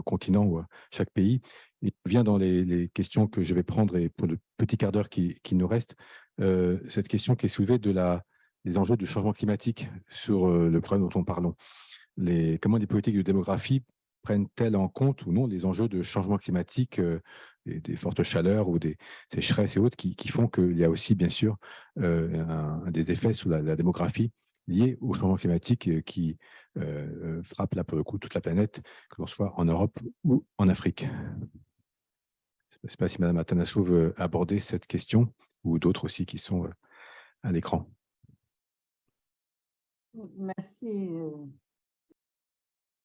continent ou à chaque pays. Il vient dans les questions que je vais prendre, et pour le petit quart d'heure qui nous reste, cette question qui est soulevée des enjeux du changement climatique sur le problème dont nous parlons. Comment les politiques de démographie prennent-elles en compte ou non les enjeux de changement climatique, des fortes chaleurs ou des sécheresses et autres qui font qu'il y a aussi, bien sûr, des effets sur la démographie liés au changement climatique qui frappe là, pour le coup, toute la planète, que l'on soit en Europe ou en Afrique. Je ne sais pas si Mme Atanasso veut aborder cette question ou d'autres aussi qui sont à l'écran. Merci.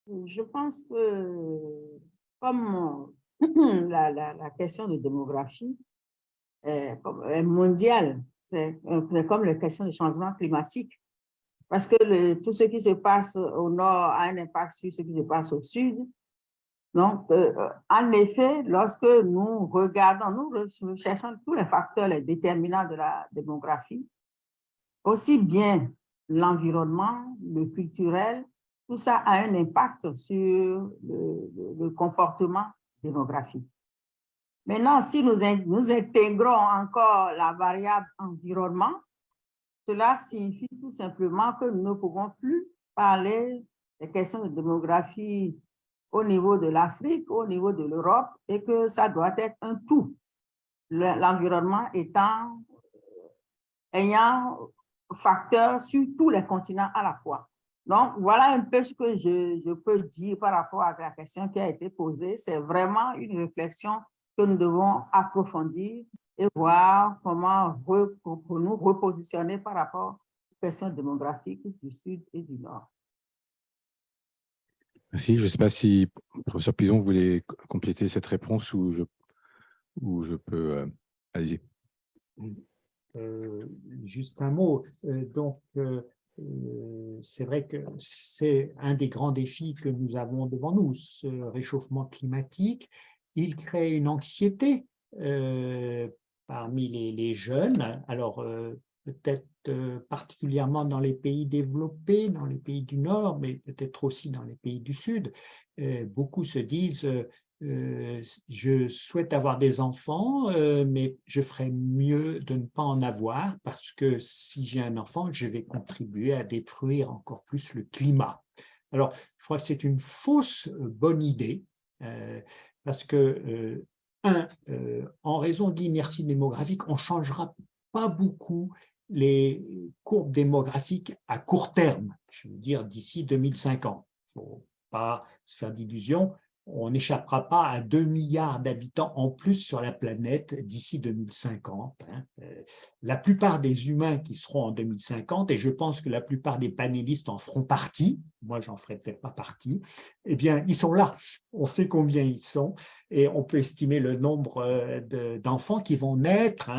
Je pense que comme la question de démographie est mondiale, c'est comme la question du changement climatique, parce que tout ce qui se passe au nord a un impact sur ce qui se passe au sud. Donc, en effet, lorsque nous regardons, nous cherchons tous les facteurs, les déterminants de la démographie, aussi bien l'environnement, le culturel, tout ça a un impact sur le comportement démographique. Maintenant, si nous intégrons encore la variable environnement, cela signifie tout simplement que nous ne pouvons plus parler des questions de démographie au niveau de l'Afrique, au niveau de l'Europe, et que ça doit être un tout. L'environnement ayant facteur sur tous les continents à la fois. Donc, voilà un peu ce que je peux dire par rapport à la question qui a été posée. C'est vraiment une réflexion que nous devons approfondir et voir comment nous repositionner par rapport aux questions démographiques du Sud et du Nord. Merci. Je ne sais pas si le professeur Pizon voulait compléter cette réponse ou je peux... Allez-y. Juste un mot. Donc, c'est vrai que c'est un des grands défis que nous avons devant nous, ce réchauffement climatique. Il crée une anxiété parmi les jeunes, alors peut-être particulièrement dans les pays développés, dans les pays du Nord, mais peut-être aussi dans les pays du Sud. Beaucoup se disent je souhaite avoir des enfants, mais je ferais mieux de ne pas en avoir parce que si j'ai un enfant, je vais contribuer à détruire encore plus le climat. Alors, je crois que c'est une fausse bonne idée parce que, en raison de l'inertie démographique, on ne changera pas beaucoup les courbes démographiques à court terme, je veux dire d'ici 2050. Il ne faut pas se faire d'illusions. on n'échappera pas à 2 milliards d'habitants en plus sur la planète d'ici 2050. La plupart des humains qui seront en 2050, et je pense que la plupart des panélistes en feront partie, moi j'en ferai peut-être pas partie, eh bien ils sont là, on sait combien ils sont, et on peut estimer le nombre d'enfants qui vont naître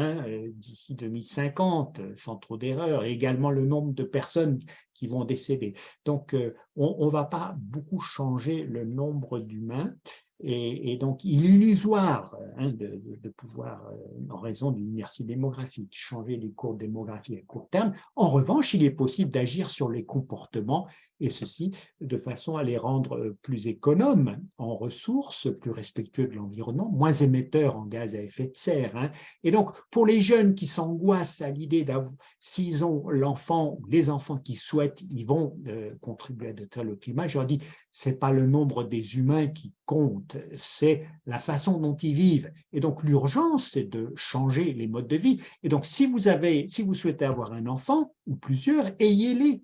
d'ici 2050, sans trop d'erreurs, et également le nombre de personnes qui vont décéder. Donc, on ne va pas beaucoup changer le nombre d'humains. Et donc, il est illusoire de pouvoir, en raison d'une inertie démographique, changer les courbes démographiques à court terme. En revanche, il est possible d'agir sur les comportements, et ceci de façon à les rendre plus économes en ressources, plus respectueux de l'environnement, moins émetteurs en gaz à effet de serre. Et donc, pour les jeunes qui s'angoissent à l'idée d'avoir, s'ils ont l'enfant ou les enfants qui souhaitent, ils vont contribuer à détruire le climat, je leur dis, ce n'est pas le nombre des humains qui compte, c'est la façon dont ils vivent. Et donc, l'urgence, c'est de changer les modes de vie. Et donc, si vous souhaitez avoir un enfant ou plusieurs, ayez-les,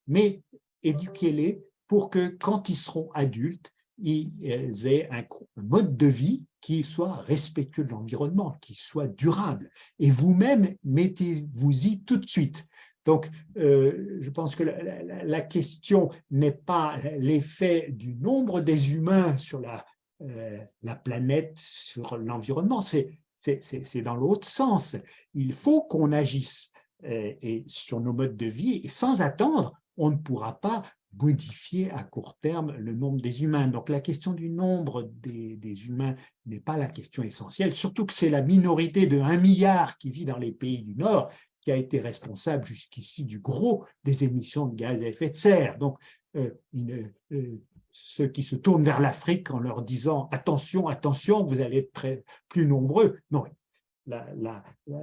mais éduquez-les pour que quand ils seront adultes, ils aient un mode de vie qui soit respectueux de l'environnement, qui soit durable. Et vous-même, mettez-vous-y tout de suite. Donc, je pense que la question n'est pas l'effet du nombre des humains sur la planète, sur l'environnement, c'est dans l'autre sens. Il faut qu'on agisse et sur nos modes de vie, et sans attendre, on ne pourra pas modifier à court terme le nombre des humains. Donc la question du nombre des humains n'est pas la question essentielle, surtout que c'est la minorité de 1 milliard qui vit dans les pays du Nord qui a été responsable jusqu'ici du gros des émissions de gaz à effet de serre. Donc ceux qui se tournent vers l'Afrique en leur disant « attention, attention, vous allez être plus nombreux », non,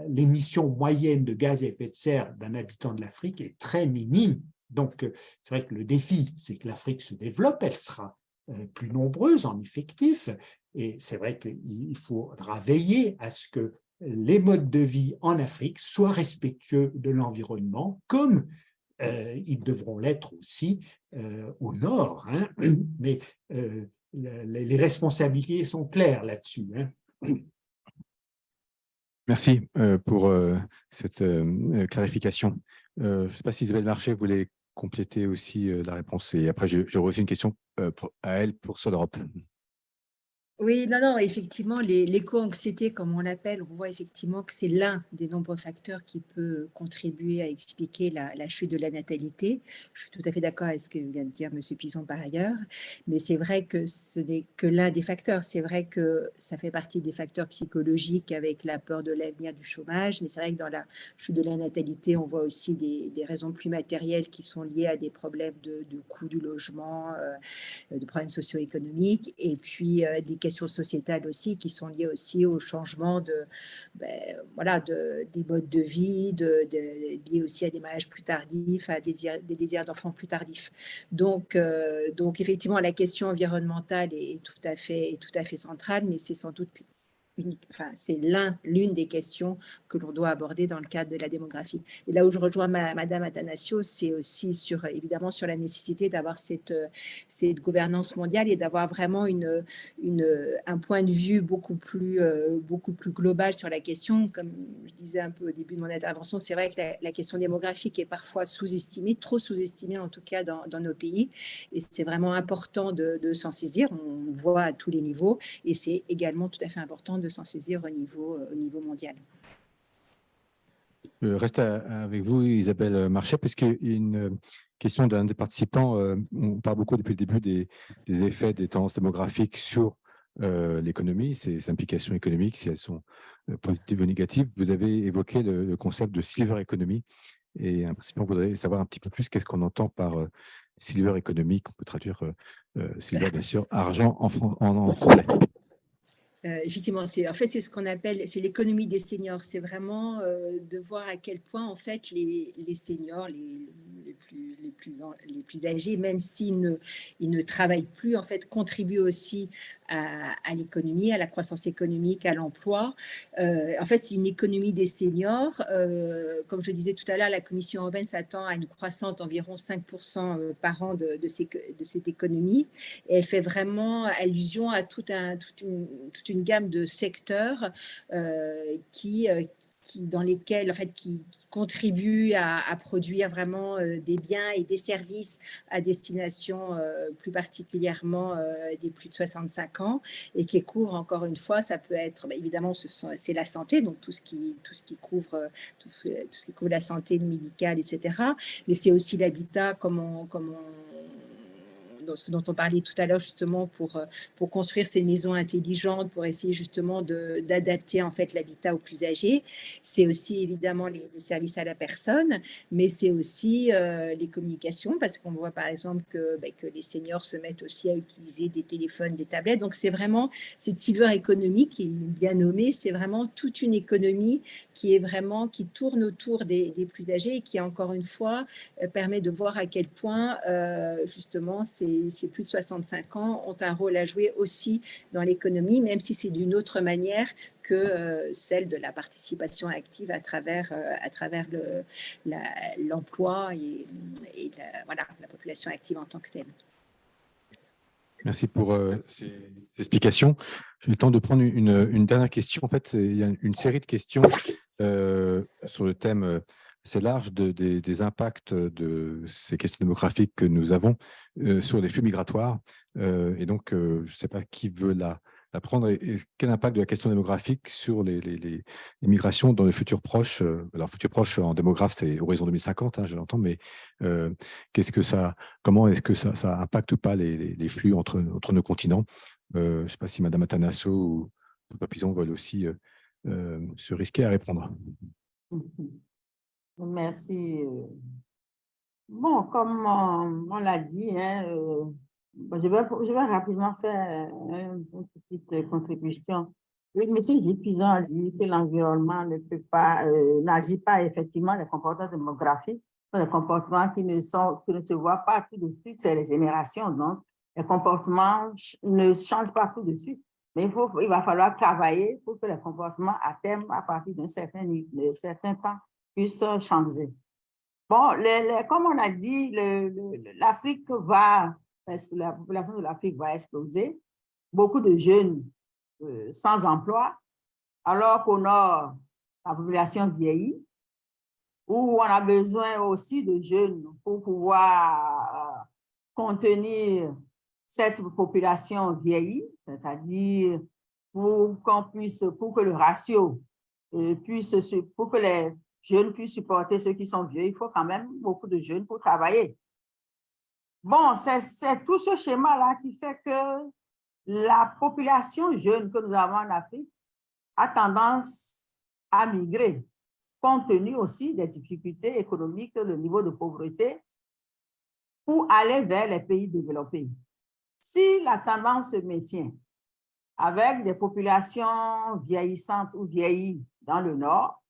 l'émission moyenne de gaz à effet de serre d'un habitant de l'Afrique est très minime. Donc, c'est vrai que le défi, c'est que l'Afrique se développe, elle sera plus nombreuse en effectif, et c'est vrai qu'il faudra veiller à ce que les modes de vie en Afrique soient respectueux de l'environnement, comme ils devront l'être aussi au nord. Mais les responsabilités sont claires là-dessus. Merci pour cette clarification. Je ne sais pas si Isabelle Marchais voulait compléter aussi la réponse, et après j'aurai aussi une question à elle sur l'Europe. Oui, non, effectivement, l'éco-anxiété, comme on l'appelle, on voit effectivement que c'est l'un des nombreux facteurs qui peut contribuer à expliquer la chute de la natalité. Je suis tout à fait d'accord avec ce que vient de dire M. Pison par ailleurs, mais c'est vrai que ce n'est que l'un des facteurs. C'est vrai que ça fait partie des facteurs psychologiques avec la peur de l'avenir, du chômage, mais c'est vrai que dans la chute de la natalité, on voit aussi des raisons plus matérielles qui sont liées à des problèmes de coût du logement, de problèmes socio-économiques, et puis des questions sociétales aussi qui sont liées aussi au changement des modes de vie, liées aussi à des mariages plus tardifs, à des désirs d'enfants plus tardifs. Donc effectivement, la question environnementale est tout à fait centrale, mais c'est sans doute c'est l'une des questions que l'on doit aborder dans le cadre de la démographie. Et là où je rejoins Madame Attanasio, c'est aussi évidemment sur la nécessité d'avoir cette gouvernance mondiale et d'avoir vraiment un point de vue beaucoup plus global sur la question. Comme je disais un peu au début de mon intervention, c'est vrai que la question démographique est parfois sous-estimée, trop sous-estimée en tout cas dans nos pays, et c'est vraiment important de s'en saisir. On le voit à tous les niveaux, et c'est également tout à fait important de s'en saisir au niveau mondial. Je reste avec vous, Isabelle Marchais, puisqu'il y a une question d'un des participants. On parle beaucoup depuis le début des effets des tendances démographiques sur l'économie, ses implications économiques, si elles sont positives ou négatives. Vous avez évoqué le concept de silver economy, et un participant voudrait savoir un petit peu plus qu'est-ce qu'on entend par silver economy, qu'on peut traduire silver, bien sûr, argent en français. Effectivement, c'est ce qu'on appelle, c'est l'économie des seniors. C'est vraiment de voir à quel point en fait les seniors, les plus âgés, même s'ils ne travaillent plus, en fait, contribuent aussi à l'économie, à la croissance économique, à l'emploi. En fait, c'est une économie des seniors. Comme je disais tout à l'heure, la Commission européenne s'attend à une croissance d'environ 5% par an de cette économie. Et elle fait vraiment allusion à toute une gamme de secteurs dans lesquels, en fait, qui contribuent à produire vraiment des biens et des services à destination plus particulièrement des plus de 65 ans et qui couvrent, encore une fois, ça peut être, évidemment, c'est la santé, donc tout ce qui couvre la santé, le médical, etc. Mais c'est aussi l'habitat, ce dont on parlait tout à l'heure, justement, pour construire ces maisons intelligentes, pour essayer justement d'adapter en fait l'habitat aux plus âgés. C'est aussi évidemment les services à la personne, mais c'est aussi les communications, parce qu'on voit par exemple que les seniors se mettent aussi à utiliser des téléphones, des tablettes. Donc c'est vraiment cette silver economy qui est bien nommée, c'est vraiment toute une économie qui tourne autour des plus âgés et qui, encore une fois, permet de voir à quel point justement ces plus de 65 ans ont un rôle à jouer aussi dans l'économie, même si c'est d'une autre manière que celle de la participation active à travers l'emploi et la population active en tant que telle. Merci pour ces explications. J'ai le temps de prendre une dernière question. En fait, il y a une série de questions sur le thème assez large des impacts de ces questions démographiques que nous avons sur les flux migratoires. Et donc, je ne sais pas qui veut la prendre. Et quel impact de la question démographique sur les migrations dans le futur proche? Alors, futur proche en démographe, c'est horizon 2050, je l'entends, mais comment est-ce que ça impacte ou pas les flux entre nos continents? Je ne sais pas si Mme Atanasso ou Papison veulent aussi se risquer à répondre. Merci. Bon, comme on l'a dit, je vais rapidement faire une petite contribution. Oui, M. Gilles Pizan dit que l'environnement n'agit pas effectivement les comportements démographiques, les comportements qui ne se voient pas tout de suite, c'est les générations. Donc, les comportements ne changent pas tout de suite, mais il va falloir travailler pour que les comportements à terme, à partir d'un certain temps, puissent changer. Bon, comme on a dit, l'Afrique la population de l'Afrique va exploser. Beaucoup de jeunes sans emploi, alors qu'au nord, la population vieillit, où on a besoin aussi de jeunes pour pouvoir contenir cette population vieillie, c'est-à-dire pour que le ratio pour que les jeunes puissent supporter ceux qui sont vieux, il faut quand même beaucoup de jeunes pour travailler. Bon, c'est tout ce schéma-là qui fait que la population jeune que nous avons en Afrique a tendance à migrer, compte tenu aussi des difficultés économiques, le niveau de pauvreté, pour aller vers les pays développés. Si la tendance se maintient avec des populations vieillissantes ou vieillies dans le nord,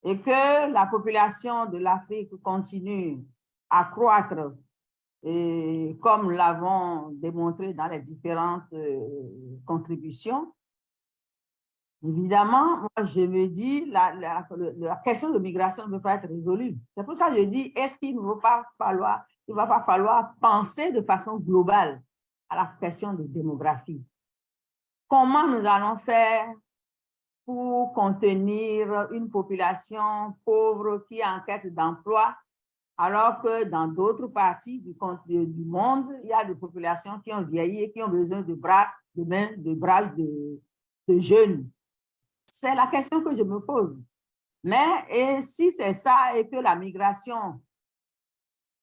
et que la population de l'Afrique continue à croître, et comme l'avons démontré dans les différentes contributions, évidemment, moi je me dis, la question de migration ne peut pas être résolue. C'est pour ça que je dis, est-ce qu'il ne va pas falloir penser de façon globale à la question de démographie? Comment nous allons faire pour contenir une population pauvre qui est en quête d'emploi, alors que dans d'autres parties du monde, il y a des populations qui ont vieilli et qui ont besoin de bras, de mains, de bras de jeunes. C'est la question que je me pose. Mais si c'est ça et que la migration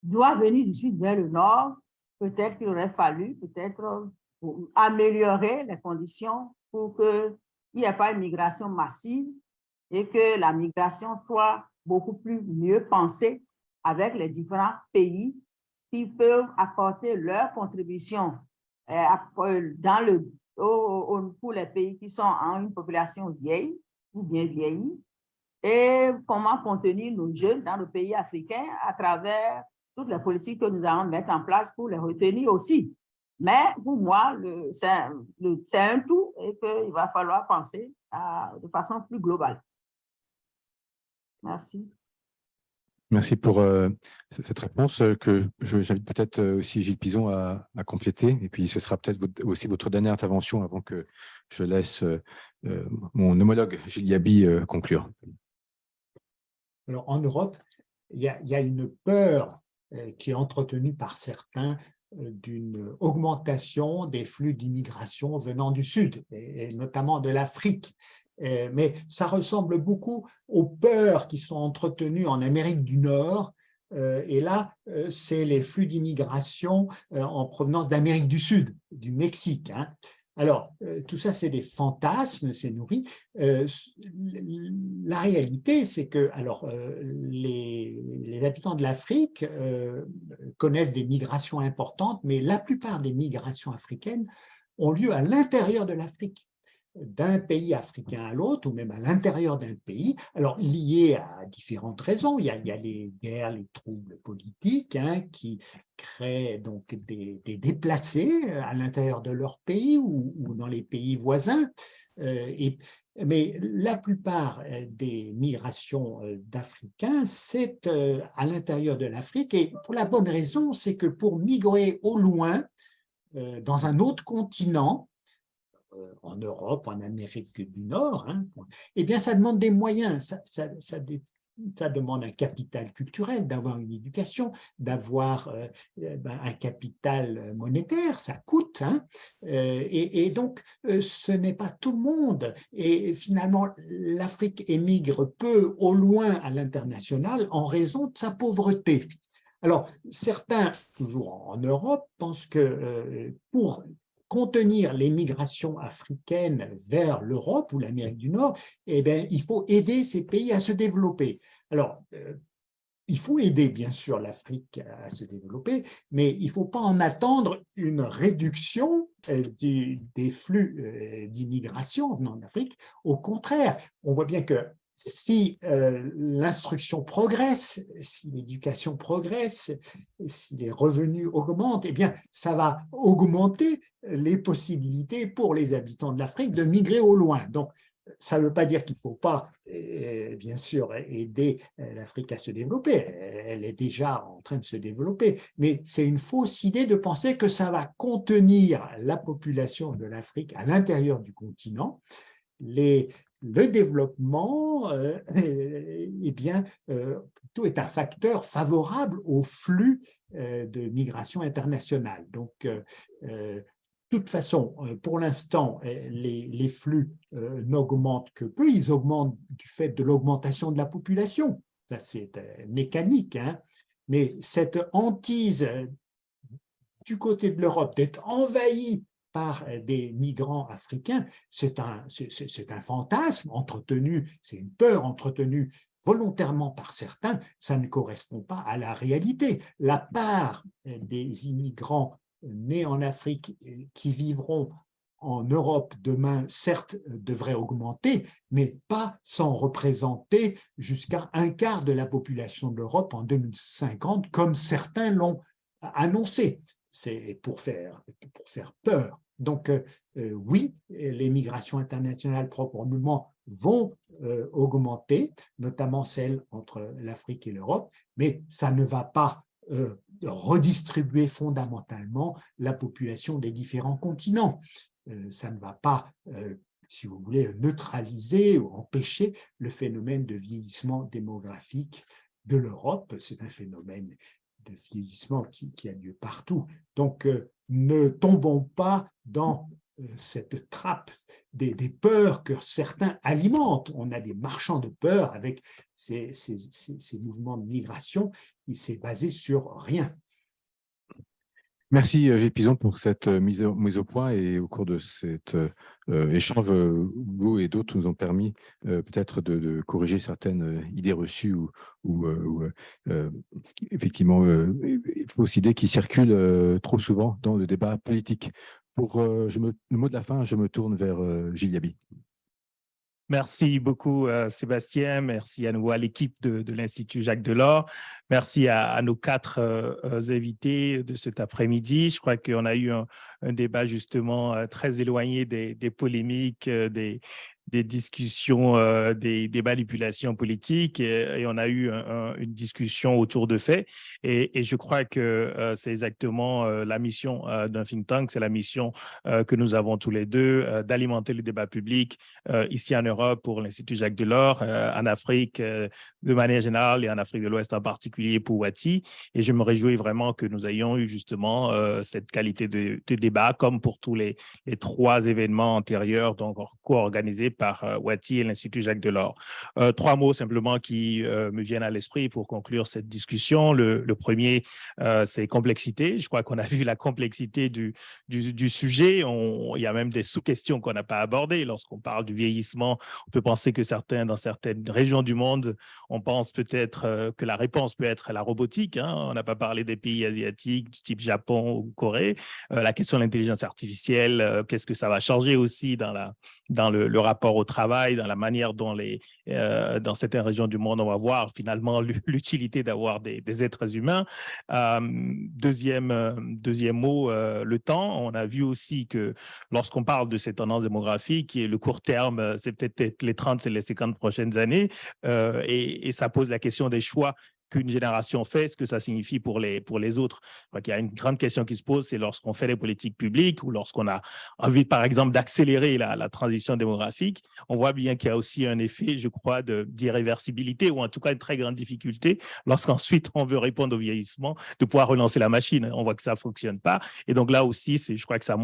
doit venir du sud vers le nord, peut-être qu'il aurait fallu améliorer les conditions pour qu'il n'y ait pas une migration massive et que la migration soit beaucoup mieux pensée avec les différents pays qui peuvent apporter leur contribution pour les pays qui sont en une population vieille ou bien vieillie, et comment contenir nos jeunes dans le pays africain à travers toutes les politiques que nous allons mettre en place pour les retenir aussi. Mais pour moi, c'est un tout et qu'il va falloir penser de façon plus globale. Merci. Merci pour cette réponse que j'invite peut-être aussi Gilles Pizon à compléter. Et puis, ce sera peut-être aussi votre dernière intervention avant que je laisse mon homologue Gilles Yaby conclure. Alors, en Europe, il y a une peur qui est entretenue par certains d'une augmentation des flux d'immigration venant du Sud, et notamment de l'Afrique. Mais ça ressemble beaucoup aux peurs qui sont entretenues en Amérique du Nord. Et là, c'est les flux d'immigration en provenance d'Amérique du Sud, du Mexique. Hein. Alors, tout ça, c'est des fantasmes, c'est nourri. La réalité, c'est que les habitants de l'Afrique connaissent des migrations importantes, mais la plupart des migrations africaines ont lieu à l'intérieur de l'Afrique, d'un pays africain à l'autre, ou même à l'intérieur d'un pays, alors liés à différentes raisons. Il y a les guerres, les troubles politiques hein, qui créent donc des déplacés à l'intérieur de leur pays ou dans les pays voisins. Mais la plupart des migrations d'Africains, c'est à l'intérieur de l'Afrique, et pour la bonne raison, c'est que pour migrer au loin, dans un autre continent, en Europe, en Amérique du Nord, hein, eh bien, ça demande des moyens, ça demande un capital culturel, d'avoir une éducation, d'avoir un capital monétaire, ça coûte. Hein, et donc, ce n'est pas tout le monde. Et finalement, l'Afrique émigre peu au loin à l'international en raison de sa pauvreté. Alors, certains, toujours en Europe, pensent que pour contenir les migrations africaines vers l'Europe ou l'Amérique du Nord, eh bien, il faut aider ces pays à se développer. Alors, il faut aider, bien sûr, l'Afrique à se développer, mais il ne faut pas en attendre une réduction des flux d'immigration venant d'Afrique. Au contraire, on voit bien que si l'instruction progresse, si l'éducation progresse, si les revenus augmentent, eh bien, ça va augmenter les possibilités pour les habitants de l'Afrique de migrer au loin. Donc, ça ne veut pas dire qu'il ne faut pas, bien sûr, aider l'Afrique à se développer. Elle est déjà en train de se développer, mais c'est une fausse idée de penser que ça va contenir la population de l'Afrique à l'intérieur du continent. Le développement eh bien, plutôt est un facteur favorable au flux de migration internationale. Donc, de toute façon, pour l'instant, les flux n'augmentent que peu. Ils augmentent du fait de l'augmentation de la population. Ça, c'est mécanique. Hein. Mais cette hantise du côté de l'Europe d'être envahie par des migrants africains, c'est un fantasme entretenu, c'est une peur entretenue volontairement par certains, ça ne correspond pas à la réalité. La part des immigrants nés en Afrique qui vivront en Europe demain, certes, devrait augmenter, mais pas sans représenter jusqu'à un quart de la population de l'Europe en 2050, comme certains l'ont annoncé. C'est pour faire peur. Donc, oui, les migrations internationales proprement vont augmenter, notamment celles entre l'Afrique et l'Europe, mais ça ne va pas redistribuer fondamentalement la population des différents continents. Ça ne va pas, si vous voulez, neutraliser ou empêcher le phénomène de vieillissement démographique de l'Europe. C'est un phénomène de vieillissement qui a lieu partout. Donc, ne tombons pas dans cette trappe des peurs que certains alimentent. On a des marchands de peur avec ces mouvements de migration. Il s'est basé sur rien. Merci Gilles Pizon pour cette mise au point, et au cours de cet échange, vous et d'autres nous ont permis peut-être de corriger certaines idées reçues ou effectivement fausses idées qui circulent trop souvent dans le débat politique. Pour le mot de la fin, je me tourne vers Gilles Yaby. Merci beaucoup, Sébastien. Merci à nouveau à l'équipe de l'Institut Jacques Delors. Merci à nos 4 invités de cet après-midi. Je crois qu'on a eu un débat justement très éloigné des polémiques, des discussions, des manipulations politiques et on a eu une discussion autour de faits. Et je crois que c'est exactement la mission d'un think tank, c'est la mission que nous avons tous les deux, d'alimenter le débat public ici en Europe pour l'Institut Jacques Delors, en Afrique de manière générale et en Afrique de l'Ouest en particulier pour Wati. Et je me réjouis vraiment que nous ayons eu justement cette qualité de débat comme pour tous les 3 événements antérieurs, donc co-organisés par Wati et l'Institut Jacques Delors. 3 mots simplement qui me viennent à l'esprit pour conclure cette discussion. Le premier, c'est complexité. Je crois qu'on a vu la complexité du sujet. Il y a même des sous-questions qu'on n'a pas abordées. Lorsqu'on parle du vieillissement, on peut penser que dans certaines régions du monde, on pense peut-être que la réponse peut être la robotique. On n'a pas parlé des pays asiatiques du type Japon ou Corée. La question de l'intelligence artificielle, qu'est-ce que ça va changer aussi dans le rapport au travail, dans la manière dont dans certaines régions du monde, on va voir finalement l'utilité d'avoir des êtres humains. Deuxième mot, le temps. On a vu aussi que lorsqu'on parle de ces tendances démographiques, et le court terme, c'est peut-être les 30, c'est les 50 prochaines années, et ça pose la question des choix qu'une génération fait, ce que ça signifie pour les autres. Donc, il y a une grande question qui se pose, c'est lorsqu'on fait des politiques publiques ou lorsqu'on a envie, par exemple, d'accélérer la transition démographique, on voit bien qu'il y a aussi un effet, je crois, d'irréversibilité ou en tout cas une très grande difficulté lorsqu'ensuite on veut répondre au vieillissement, de pouvoir relancer la machine. On voit que ça ne fonctionne pas. Et donc là aussi, je crois que ça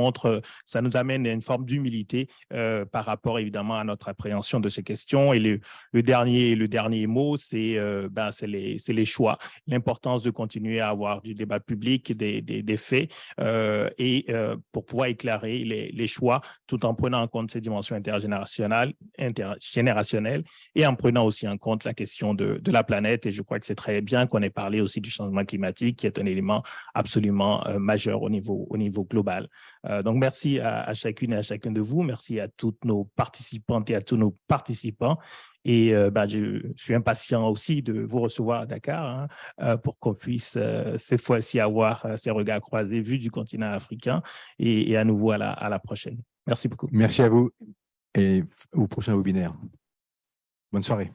nous amène à une forme d'humilité par rapport évidemment à notre appréhension de ces questions. Et le dernier mot, c'est les choix, l'importance de continuer à avoir du débat public, des faits pour pouvoir éclairer les choix tout en prenant en compte ces dimensions intergénérationnelles et en prenant aussi en compte la question de la planète. Et je crois que c'est très bien qu'on ait parlé aussi du changement climatique qui est un élément absolument majeur au niveau global. Donc, merci à chacune et à chacun de vous. Merci à toutes nos participantes et à tous nos participants. Et je suis impatient aussi de vous recevoir à Dakar pour qu'on puisse cette fois-ci avoir ces regards croisés vus du continent africain et à nouveau à la prochaine. Merci beaucoup. Merci à vous et au prochain webinaire. Bonne soirée.